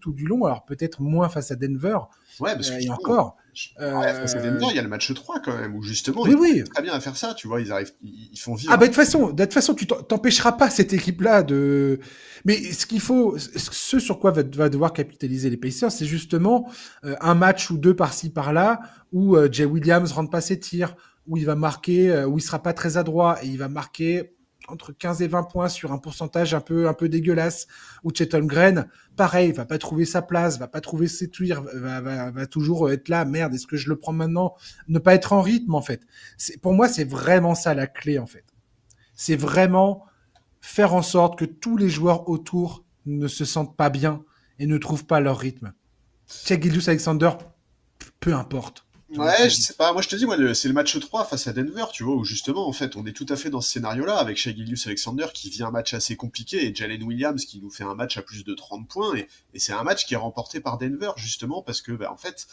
tout du long, alors peut-être moins face à Denver, Ouais, parce que et justement, encore face à Denver, il y a le match 3 quand même, où justement, oui ils oui. arrivent très bien à faire ça, tu vois, ils font Ah vivre. bah de toute façon, tu t'empêcheras pas cette équipe-là de. Mais ce qu'il faut, ce sur quoi va devoir capitaliser les Pacers, c'est justement un match ou deux par-ci par-là où Jay Williams rentre pas ses tirs, où il va marquer, où il sera pas très adroit et il va marquer entre 15 et 20 points sur un pourcentage un peu dégueulasse, où Chet Holmgren, pareil, va pas trouver sa place, va pas trouver ses tirs, va toujours être là, merde, est-ce que je le prends maintenant? Ne pas être en rythme en fait. Pour moi, c'est vraiment ça la clé en fait. C'est vraiment faire en sorte que tous les joueurs autour ne se sentent pas bien et ne trouvent pas leur rythme. Shai Gilgeous-Alexander, peu importe. Tu vois, Ouais, je sais pas. Moi, je te dis, moi, c'est le match 3 face à Denver, tu vois, où justement, en fait, on est tout à fait dans ce scénario-là, avec Shai Gilgeous-Alexander qui vit un match assez compliqué et Jalen Williams qui nous fait un match à plus de 30 points. Et c'est un match qui est remporté par Denver, justement, parce que, bah, en fait,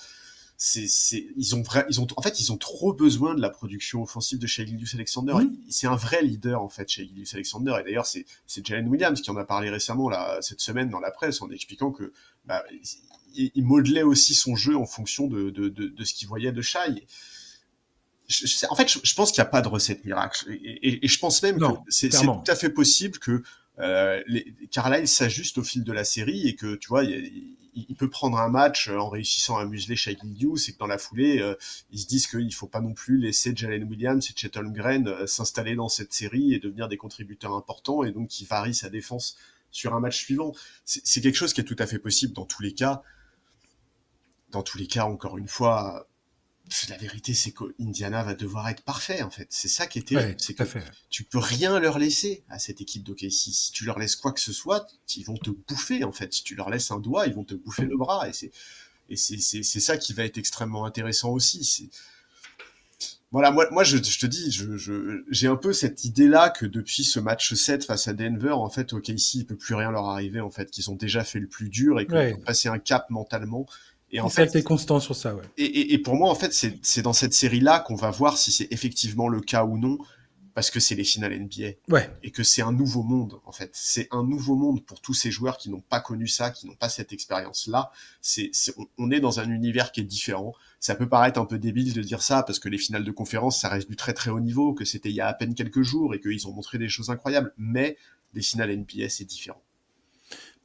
ils ont trop besoin de la production offensive de Shai Gilgeous-Alexander. C'est un vrai leader, en fait, Shai Gilgeous-Alexander. Et d'ailleurs, c'est Jalen Williams qui en a parlé récemment, là, cette semaine, dans la presse, en expliquant que, bah, il modelait aussi son jeu en fonction de ce qu'il voyait de Shai. En fait, je pense qu'il n'y a pas de recette miracle. Et je pense même que Non, c'est clairement. tout à fait possible que Carlisle s'ajuste au fil de la série et que, tu vois, il peut prendre un match en réussissant à museler Shai Gilgeous et que dans la foulée, ils se disent qu'il ne faut pas non plus laisser Jalen Williams et Chet Holmgren s'installer dans cette série et devenir des contributeurs importants et donc qui varie sa défense sur un match suivant. C'est quelque chose qui est tout à fait possible dans tous les cas. Dans tous les cas, encore une fois, la vérité, c'est qu'Indiana va devoir être parfait, en fait. C'est ça qui est terrible. Ouais, C'est tout que à fait. tu peux rien leur laisser à cette équipe d'OKC. Si tu leur laisses quoi que ce soit, ils vont te bouffer, en fait. Si tu leur laisses un doigt, ils vont te bouffer le bras. Et c'est ça qui va être extrêmement intéressant aussi. Voilà, moi je te dis, j'ai un peu cette idée-là que depuis ce match 7 face à Denver, en fait, OKC, il peut plus rien leur arriver, en fait, qu'ils ont déjà fait le plus dur et qu'ils Ouais. ont passé un cap mentalement. Et en Et ça a fait, été constant sur ça, ouais. et pour moi, en fait, c'est dans cette série-là qu'on va voir si c'est effectivement le cas ou non, parce que c'est les finales NBA. Ouais. Et que c'est un nouveau monde, en fait. C'est un nouveau monde pour tous ces joueurs qui n'ont pas connu ça, qui n'ont pas cette expérience-là. On est dans un univers qui est différent. Ça peut paraître un peu débile de dire ça, parce que les finales de conférence, ça reste du très très haut niveau, que c'était il y a à peine quelques jours, et qu'ils ont montré des choses incroyables. Mais les finales NBA, c'est différent.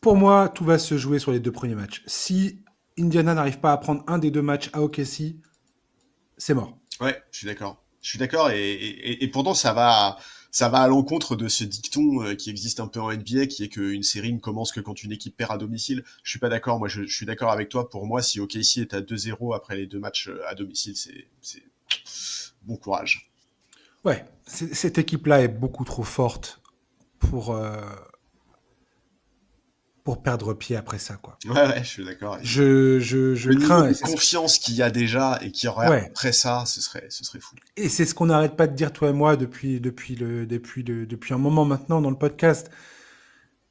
Pour moi, tout va se jouer sur les deux premiers matchs. Si Indiana n'arrive pas à prendre un des deux matchs à OKC, c'est mort. Ouais, je suis d'accord. Je suis d'accord et pourtant ça va à l'encontre de ce dicton qui existe un peu en NBA qui est qu'une série ne commence que quand une équipe perd à domicile. Je suis pas d'accord. Moi, je suis d'accord avec toi. Pour moi, si OKC est à 2-0 après les deux matchs à domicile, c'est bon courage. Ouais, cette équipe-là est beaucoup trop forte pour, pour perdre pied après ça, quoi. Ouais, je suis d'accord. Je Le niveau crains. de confiance qu'il y a déjà et qu'il y aurait Ouais. après ça, ce serait fou. Et c'est ce qu'on n'arrête pas de dire, toi et moi, depuis un moment maintenant dans le podcast.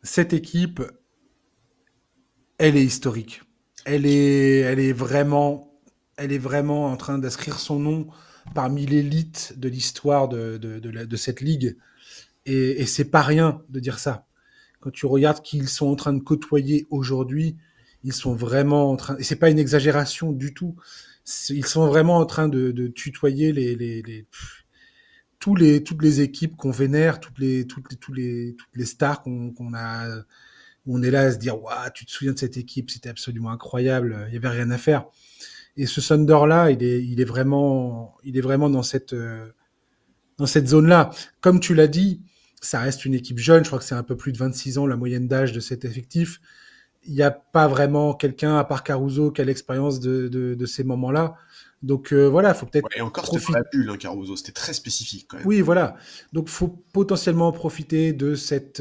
Cette équipe, elle est historique. Elle est vraiment en train d'inscrire son nom parmi l'élite de l'histoire de cette ligue. Et c'est pas rien de dire ça. Quand tu regardes qui ils sont en train de côtoyer aujourd'hui, ils sont vraiment en train, et c'est pas une exagération du tout, ils sont vraiment en train de tutoyer toutes les équipes qu'on vénère, toutes les stars qu'on a, où on est là à se dire, waouh, tu te souviens de cette équipe, c'était absolument incroyable, il y avait rien à faire. Et ce Thunder là, il est vraiment dans cette zone-là. Comme tu l'as dit, ça reste une équipe jeune. Je crois que c'est un peu plus de 26 ans la moyenne d'âge de cet effectif. Il n'y a pas vraiment quelqu'un, à part Caruso, qui a l'expérience de ces moments-là. Donc voilà, il faut peut-être Ouais, et encore, c'était dans profiter. la bulle, hein, Caruso. C'était très spécifique quand même. Oui, voilà. Donc faut potentiellement profiter de cet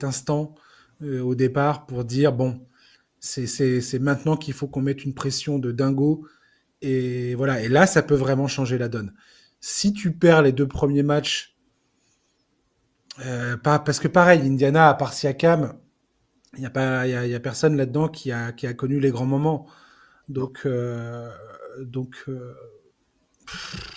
instant au départ pour dire, bon, c'est maintenant qu'il faut qu'on mette une pression de dingo. Et voilà. Et là, ça peut vraiment changer la donne. Si tu perds les 2 premiers matchs, pas, parce que pareil, Indiana, à part Siakam, il y a personne là-dedans qui a connu les grands moments. Non. Donc,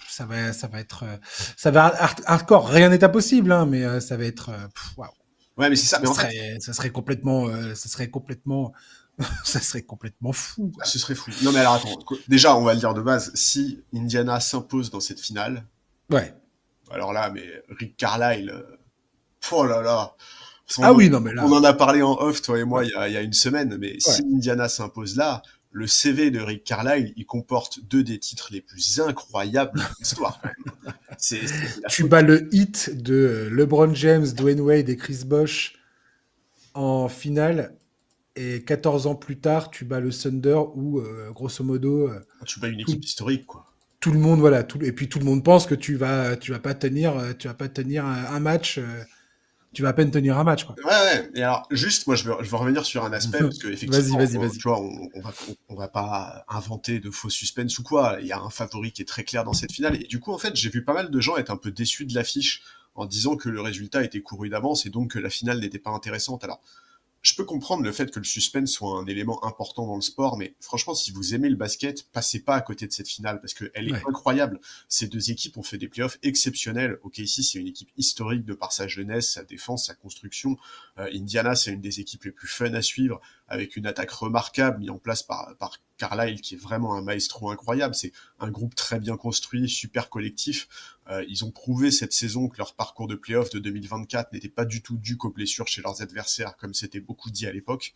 ça va hardcore. Rien n'est impossible, hein, mais ça va être, waouh. Ouais, mais c'est ça. Mais en fait, Ça serait complètement, ça serait complètement fou, quoi. ce serait fou. Non, mais alors attends. Déjà, on va le dire de base. Si Indiana s'impose dans cette finale, Ouais. alors là, mais Rick Carlisle, oh là là. Ah oui, non, mais On là, en a parlé en off, toi et moi, ouais, il y a une semaine. Mais si ouais. Indiana s'impose là, le CV de Rick Carlisle, il comporte deux des titres les plus incroyables de l'histoire, quand même. C'est la Tu folie. bats le hit de LeBron James, Dwayne Wade et Chris Bosh en finale. Et 14 ans plus tard, tu bats le Thunder où, grosso modo, Tu bats une tout, équipe historique, quoi. tout le monde, voilà, et puis tout le monde pense que tu vas pas tenir un match, tu vas à peine tenir un match, quoi. Ouais, ouais. Et alors, juste, moi, je veux revenir sur un aspect, parce que effectivement, Vas-y. tu vois, on va pas inventer de faux suspens ou quoi. Il y a un favori qui est très clair dans cette finale. Et du coup, en fait, j'ai vu pas mal de gens être un peu déçus de l'affiche en disant que le résultat était couru d'avance et donc que la finale n'était pas intéressante. Alors, je peux comprendre le fait que le suspense soit un élément important dans le sport, mais franchement, si vous aimez le basket, passez pas à côté de cette finale parce qu'elle est Ouais. incroyable. Ces deux équipes ont fait des playoffs exceptionnels. OKC, c'est une équipe historique de par sa jeunesse, sa défense, sa construction. Indiana, c'est une des équipes les plus fun à suivre, avec une attaque remarquable mise en place par Carlisle, qui est vraiment un maestro incroyable. C'est un groupe très bien construit, super collectif. Ils ont prouvé cette saison que leur parcours de playoff de 2024 n'était pas du tout dû qu'aux blessures chez leurs adversaires, comme c'était beaucoup dit à l'époque.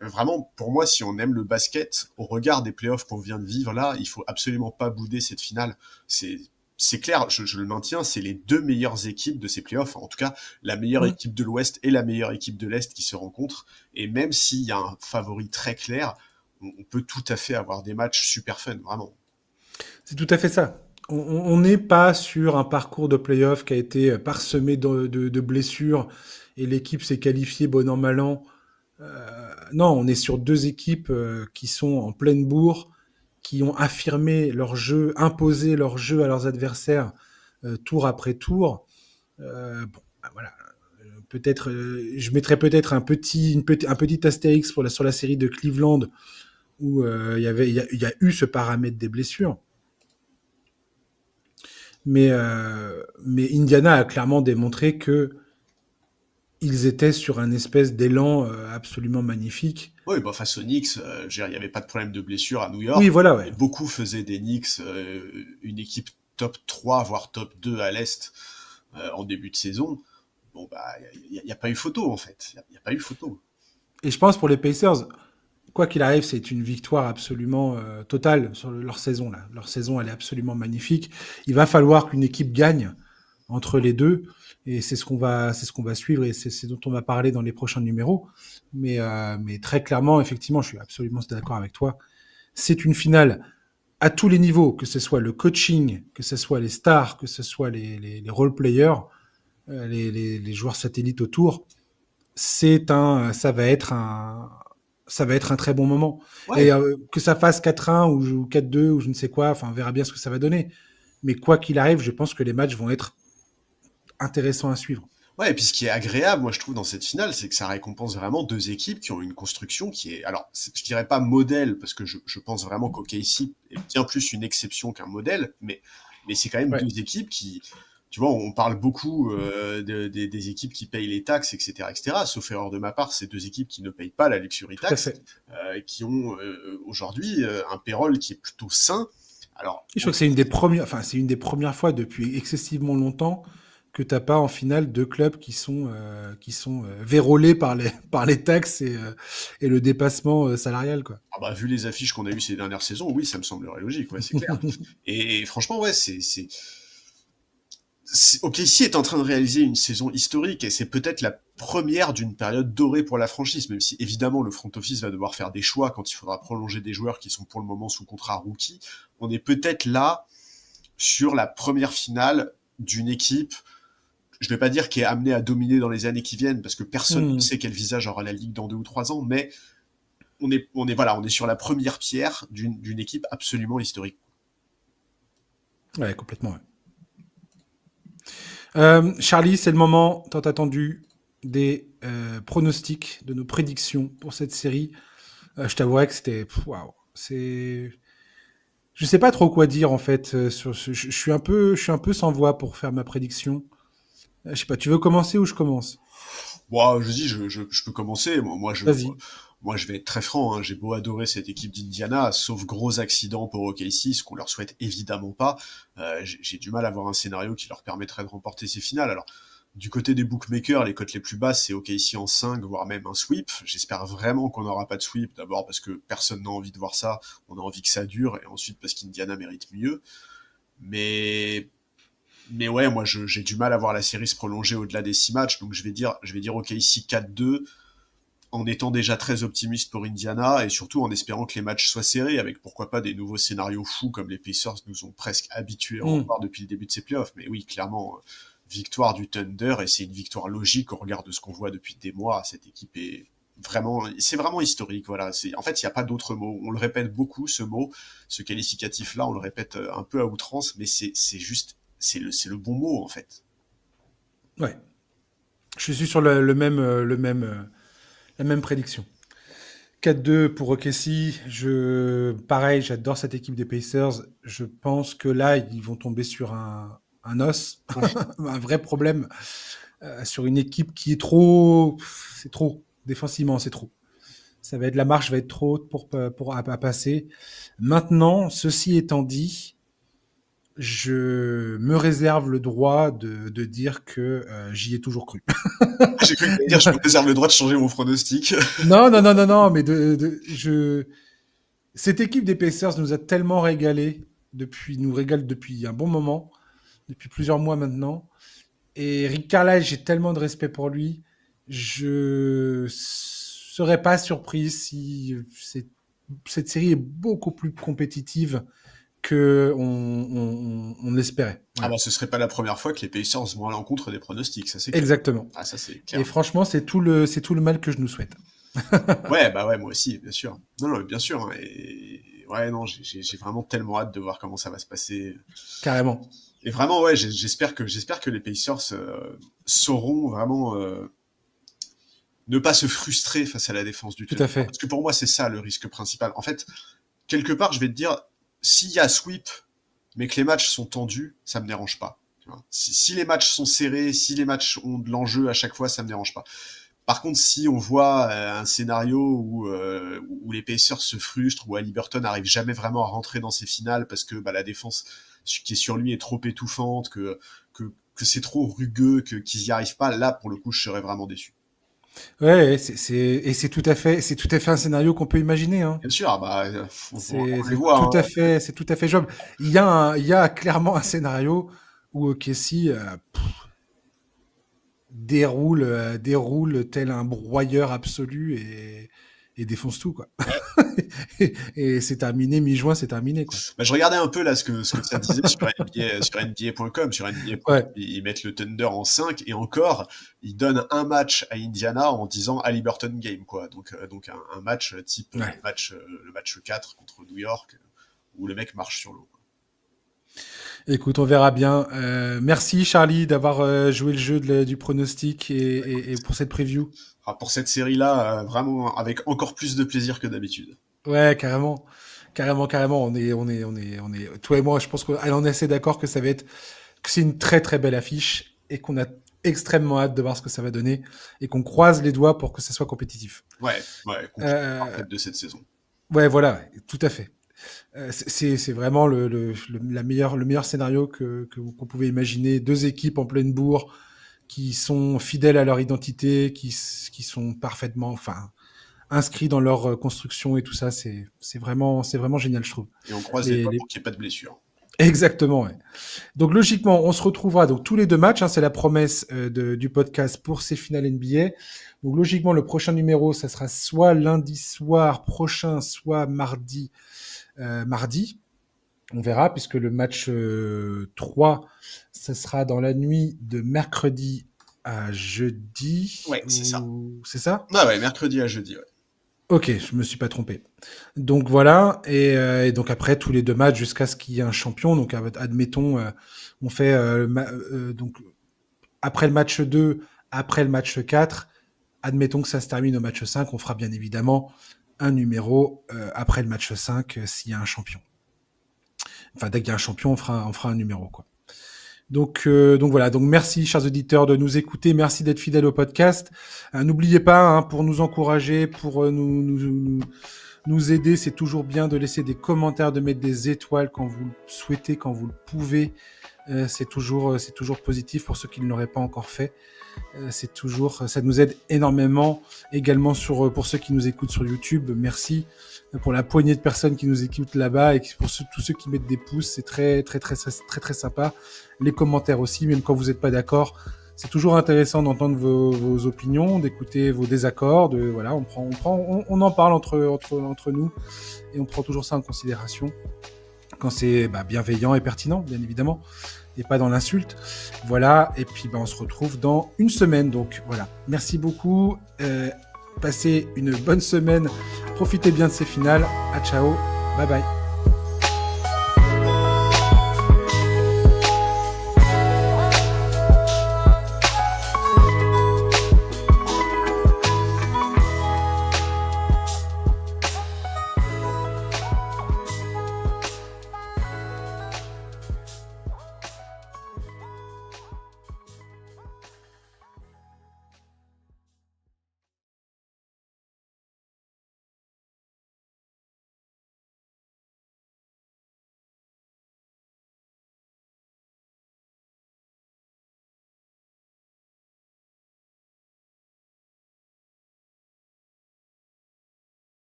Vraiment, pour moi, si on aime le basket, au regard des playoffs qu'on vient de vivre là, il faut absolument pas bouder cette finale. C'est clair, je le maintiens, c'est les deux meilleures équipes de ces playoffs. En tout cas, la meilleure Mm. équipe de l'Ouest et la meilleure équipe de l'Est qui se rencontrent. Et même s'il y a un favori très clair, on peut tout à fait avoir des matchs super fun, vraiment. C'est tout à fait ça. On n'est pas sur un parcours de playoff qui a été parsemé de blessures et l'équipe s'est qualifiée bon an mal an. Non, on est sur 2 équipes qui sont en pleine bourre, qui ont affirmé leur jeu, imposé leur jeu à leurs adversaires tour après tour. Bon, bah voilà. Peut-être, je mettrais peut-être un petit astérix sur la série de Cleveland où il y a eu ce paramètre des blessures. Mais Indiana a clairement démontré que ils étaient sur un espèce d'élan absolument magnifique. Oui, bah, face aux Knicks, je veux dire, il n'y avait pas de problème de blessure à New Oui, York. voilà, Et ouais. beaucoup faisaient des Knicks une équipe top 3, voire top 2 à l'Est en début de saison. Bon, bah, il n'y a pas eu photo, en fait. Il n'y a pas eu photo. Et je pense pour les Pacers, quoi qu'il arrive, c'est une victoire absolument totale sur leur saison là. Leur saison, elle est absolument magnifique. Il va falloir qu'une équipe gagne entre les deux, et c'est ce qu'on va suivre et c'est ce dont on va parler dans les prochains numéros. Mais très clairement, effectivement, je suis absolument d'accord avec toi. C'est une finale à tous les niveaux, que ce soit le coaching, que ce soit les stars, que ce soit les role players, les joueurs satellites autour. ça va être un très bon moment. Ouais, Et que ça fasse 4-1 ou 4-2 ou je ne sais quoi, enfin, on verra bien ce que ça va donner. Mais quoi qu'il arrive, je pense que les matchs vont être intéressants à suivre. ouais, et puis ce qui est agréable, moi je trouve dans cette finale, c'est que ça récompense vraiment deux équipes qui ont une construction qui est, alors je dirais pas modèle, parce que je pense vraiment qu'OKC est bien plus une exception qu'un modèle, mais c'est quand même Ouais, deux équipes qui, tu vois, on parle beaucoup des équipes qui payent les taxes, etc., sauf erreur de ma part, c'est deux équipes qui ne payent pas la luxury tout à tax, fait. qui ont aujourd'hui un payroll qui est plutôt sain. Alors, Et je crois que c'est une des premières fois depuis excessivement longtemps que t'as pas en finale deux clubs qui sont vérolés par par les taxes et le dépassement salarial, quoi. ah bah, vu les affiches qu'on a eues ces dernières saisons, oui, ça me semblerait logique, ouais, c'est clair. Et franchement, ouais, OKC est en train de réaliser une saison historique et c'est peut-être la première d'une période dorée pour la franchise, même si évidemment le front office va devoir faire des choix quand il faudra prolonger des joueurs qui sont pour le moment sous contrat rookie. On est peut-être là sur la première finale d'une équipe, je vais pas dire qui est amenée à dominer dans les années qui viennent, parce que personne ne Hmm. sait quel visage aura la Ligue dans 2 ou 3 ans, mais voilà, on est sur la première pierre d'une équipe absolument historique. Ouais, complètement. Ouais. Charlie, c'est le moment tant attendu des pronostics, de nos prédictions pour cette série. Je t'avouerais que waouh, je sais pas trop quoi dire en fait. Je suis un peu sans voix pour faire ma prédiction. Je sais pas, tu veux commencer ou je commence? Bon, je dis, je peux commencer. Vas-y. Moi, je vais être très franc. Hein, j'ai beau adorer cette équipe d'Indiana, sauf gros accident pour OKC, ce qu'on leur souhaite évidemment pas. J'ai du mal à voir un scénario qui leur permettrait de remporter ces finales. Alors, du côté des bookmakers, les cotes les plus basses, c'est OKC en 5, voire même un sweep. J'espère vraiment qu'on n'aura pas de sweep. D'abord parce que personne n'a envie de voir ça. On a envie que ça dure, et ensuite parce qu'Indiana mérite mieux. Mais ouais, moi j'ai du mal à voir la série se prolonger au-delà des 6 matchs, donc je vais dire OK ici 4-2, en étant déjà très optimiste pour Indiana et surtout en espérant que les matchs soient serrés, avec pourquoi pas des nouveaux scénarios fous comme les Pacers nous ont presque habitués à en Hmm. voir depuis le début de ces playoffs. Mais oui, clairement, victoire du Thunder, et c'est une victoire logique au regard de ce qu'on voit depuis des mois. Cette équipe est vraiment, c'est vraiment historique. Voilà, en fait, il n'y a pas d'autre mot. On le répète beaucoup, ce mot, ce qualificatif-là, on le répète un peu à outrance, mais c'est juste, c'est le bon mot en fait. Ouais. Je suis sur la même prédiction. 4-2 pour OKC. Pareil, j'adore cette équipe des Pacers. Je pense que là, ils vont tomber sur un os, un vrai problème, sur une équipe qui est trop, c'est trop. Défensivement, c'est trop. La marche va être trop haute à passer. Maintenant, ceci étant dit, je me réserve le droit de dire que j'y ai toujours cru. J'ai cru que t'allais dire, je me réserve le droit de changer mon pronostic. Non, non, non, non, non, mais cette équipe des Pacers nous a tellement régalé nous régale depuis un bon moment, depuis plusieurs mois maintenant. Et Rick Carlisle, j'ai tellement de respect pour lui. Je serais pas surpris si cette série est beaucoup plus compétitive que on l'espérait. Ah Voilà. bah ce serait pas la première fois que les Pacers vont à l'encontre des pronostics, ça c'est clair. Exactement. Ah ça c'est Et clair. franchement, c'est tout le mal que je nous souhaite. Ouais, bah ouais, moi aussi, bien sûr. Non, non, bien sûr. Hein, et ouais, non, j'ai vraiment tellement hâte de voir comment ça va se passer. Carrément. Et vraiment, ouais, j'espère que les Pacers sauront vraiment ne pas se frustrer face à la défense du Tout Thunder. à fait. Parce que pour moi, c'est ça le risque principal. En fait, quelque part, je vais te dire, s'il y a sweep, mais que les matchs sont tendus, ça me dérange pas. Tu vois. Si les matchs sont serrés, si les matchs ont de l'enjeu à chaque fois, ça me dérange pas. Par contre, si on voit un scénario où les Pacers se frustrent, où Haliburton n'arrive jamais vraiment à rentrer dans ses finales parce que bah, la défense qui est sur lui est trop étouffante, que c'est trop rugueux, qu'ils y arrivent pas, là, pour le coup, je serais vraiment déçu. Ouais, et c'est tout à fait un scénario qu'on peut imaginer, hein. Bien sûr, ah bah, on les voit. Hein. C'est tout à fait jouable. Il y a clairement un scénario où OKC déroule tel un broyeur absolu et défonce tout, quoi. Et c'est terminé, mi-juin, c'est terminé, quoi. Bah, je regardais un peu là ce que ça disait sur NBA, sur NBA.com. Sur NBA.com, Ouais. ils mettent le Thunder en 5 et encore, ils donnent un match à Indiana en disant Haliburton game, quoi. Donc un match type Ouais. le match 4 contre New York où le mec marche sur l'eau. Écoute, on verra bien. Merci Charlie d'avoir joué le jeu du pronostic et pour cette preview. Ah, pour cette série-là, vraiment avec encore plus de plaisir que d'habitude. Ouais, carrément. Carrément. Toi et moi, je pense qu'on est assez d'accord que que c'est une très très belle affiche et qu'on a extrêmement hâte de voir ce que ça va donner et qu'on croise les doigts pour que ça soit compétitif. Ouais, conclusion parfaite de cette saison. Ouais, voilà, tout à fait. C'est vraiment le meilleur scénario qu'on pouvait imaginer. Deux équipes en pleine bourre qui sont fidèles à leur identité, qui sont parfaitement, inscrits dans leur construction et tout ça. C'est vraiment génial, je trouve. Et on croise les doigts pour qu'il n'y ait pas de blessure. Exactement, ouais. Donc logiquement, on se retrouvera donc tous les 2 matchs. C'est la promesse du podcast pour ces finales NBA. Donc logiquement, le prochain numéro, ça sera soit lundi soir prochain, soit mardi. On verra, puisque le match 3, ça sera dans la nuit de mercredi à jeudi. Ouais, c'est ça. C'est ça ? Ah ouais, mercredi à jeudi, ouais. Ok, je me suis pas trompé. Donc voilà, et donc après tous les 2 matchs jusqu'à ce qu'il y ait un champion. Donc admettons, on fait donc après le match 2, après le match 4, admettons que ça se termine au match 5, on fera bien évidemment un numéro après le match 5 s'il y a un champion. Enfin, dès qu'il y a un champion, on fera un numéro, quoi. Donc voilà. Donc merci, chers auditeurs, de nous écouter. Merci d'être fidèles au podcast. N'oubliez pas, pour nous encourager, pour nous aider, c'est toujours bien de laisser des commentaires, de mettre des étoiles quand vous le souhaitez, quand vous le pouvez. C'est toujours positif pour ceux qui ne l'auraient pas encore fait. Ça nous aide énormément. Également pour ceux qui nous écoutent sur YouTube, merci pour la poignée de personnes qui nous écoutent là-bas et pour tous ceux qui mettent des pouces, c'est très sympa. Les commentaires aussi, même quand vous n'êtes pas d'accord, c'est toujours intéressant d'entendre vos opinions, d'écouter vos désaccords. Voilà, on en parle entre nous et on prend toujours ça en considération quand c'est bienveillant et pertinent, bien évidemment, et pas dans l'insulte. Voilà, et puis on se retrouve dans une semaine. Donc voilà, merci beaucoup. Passez une bonne semaine. Profitez bien de ces finales. À ciao. Bye bye.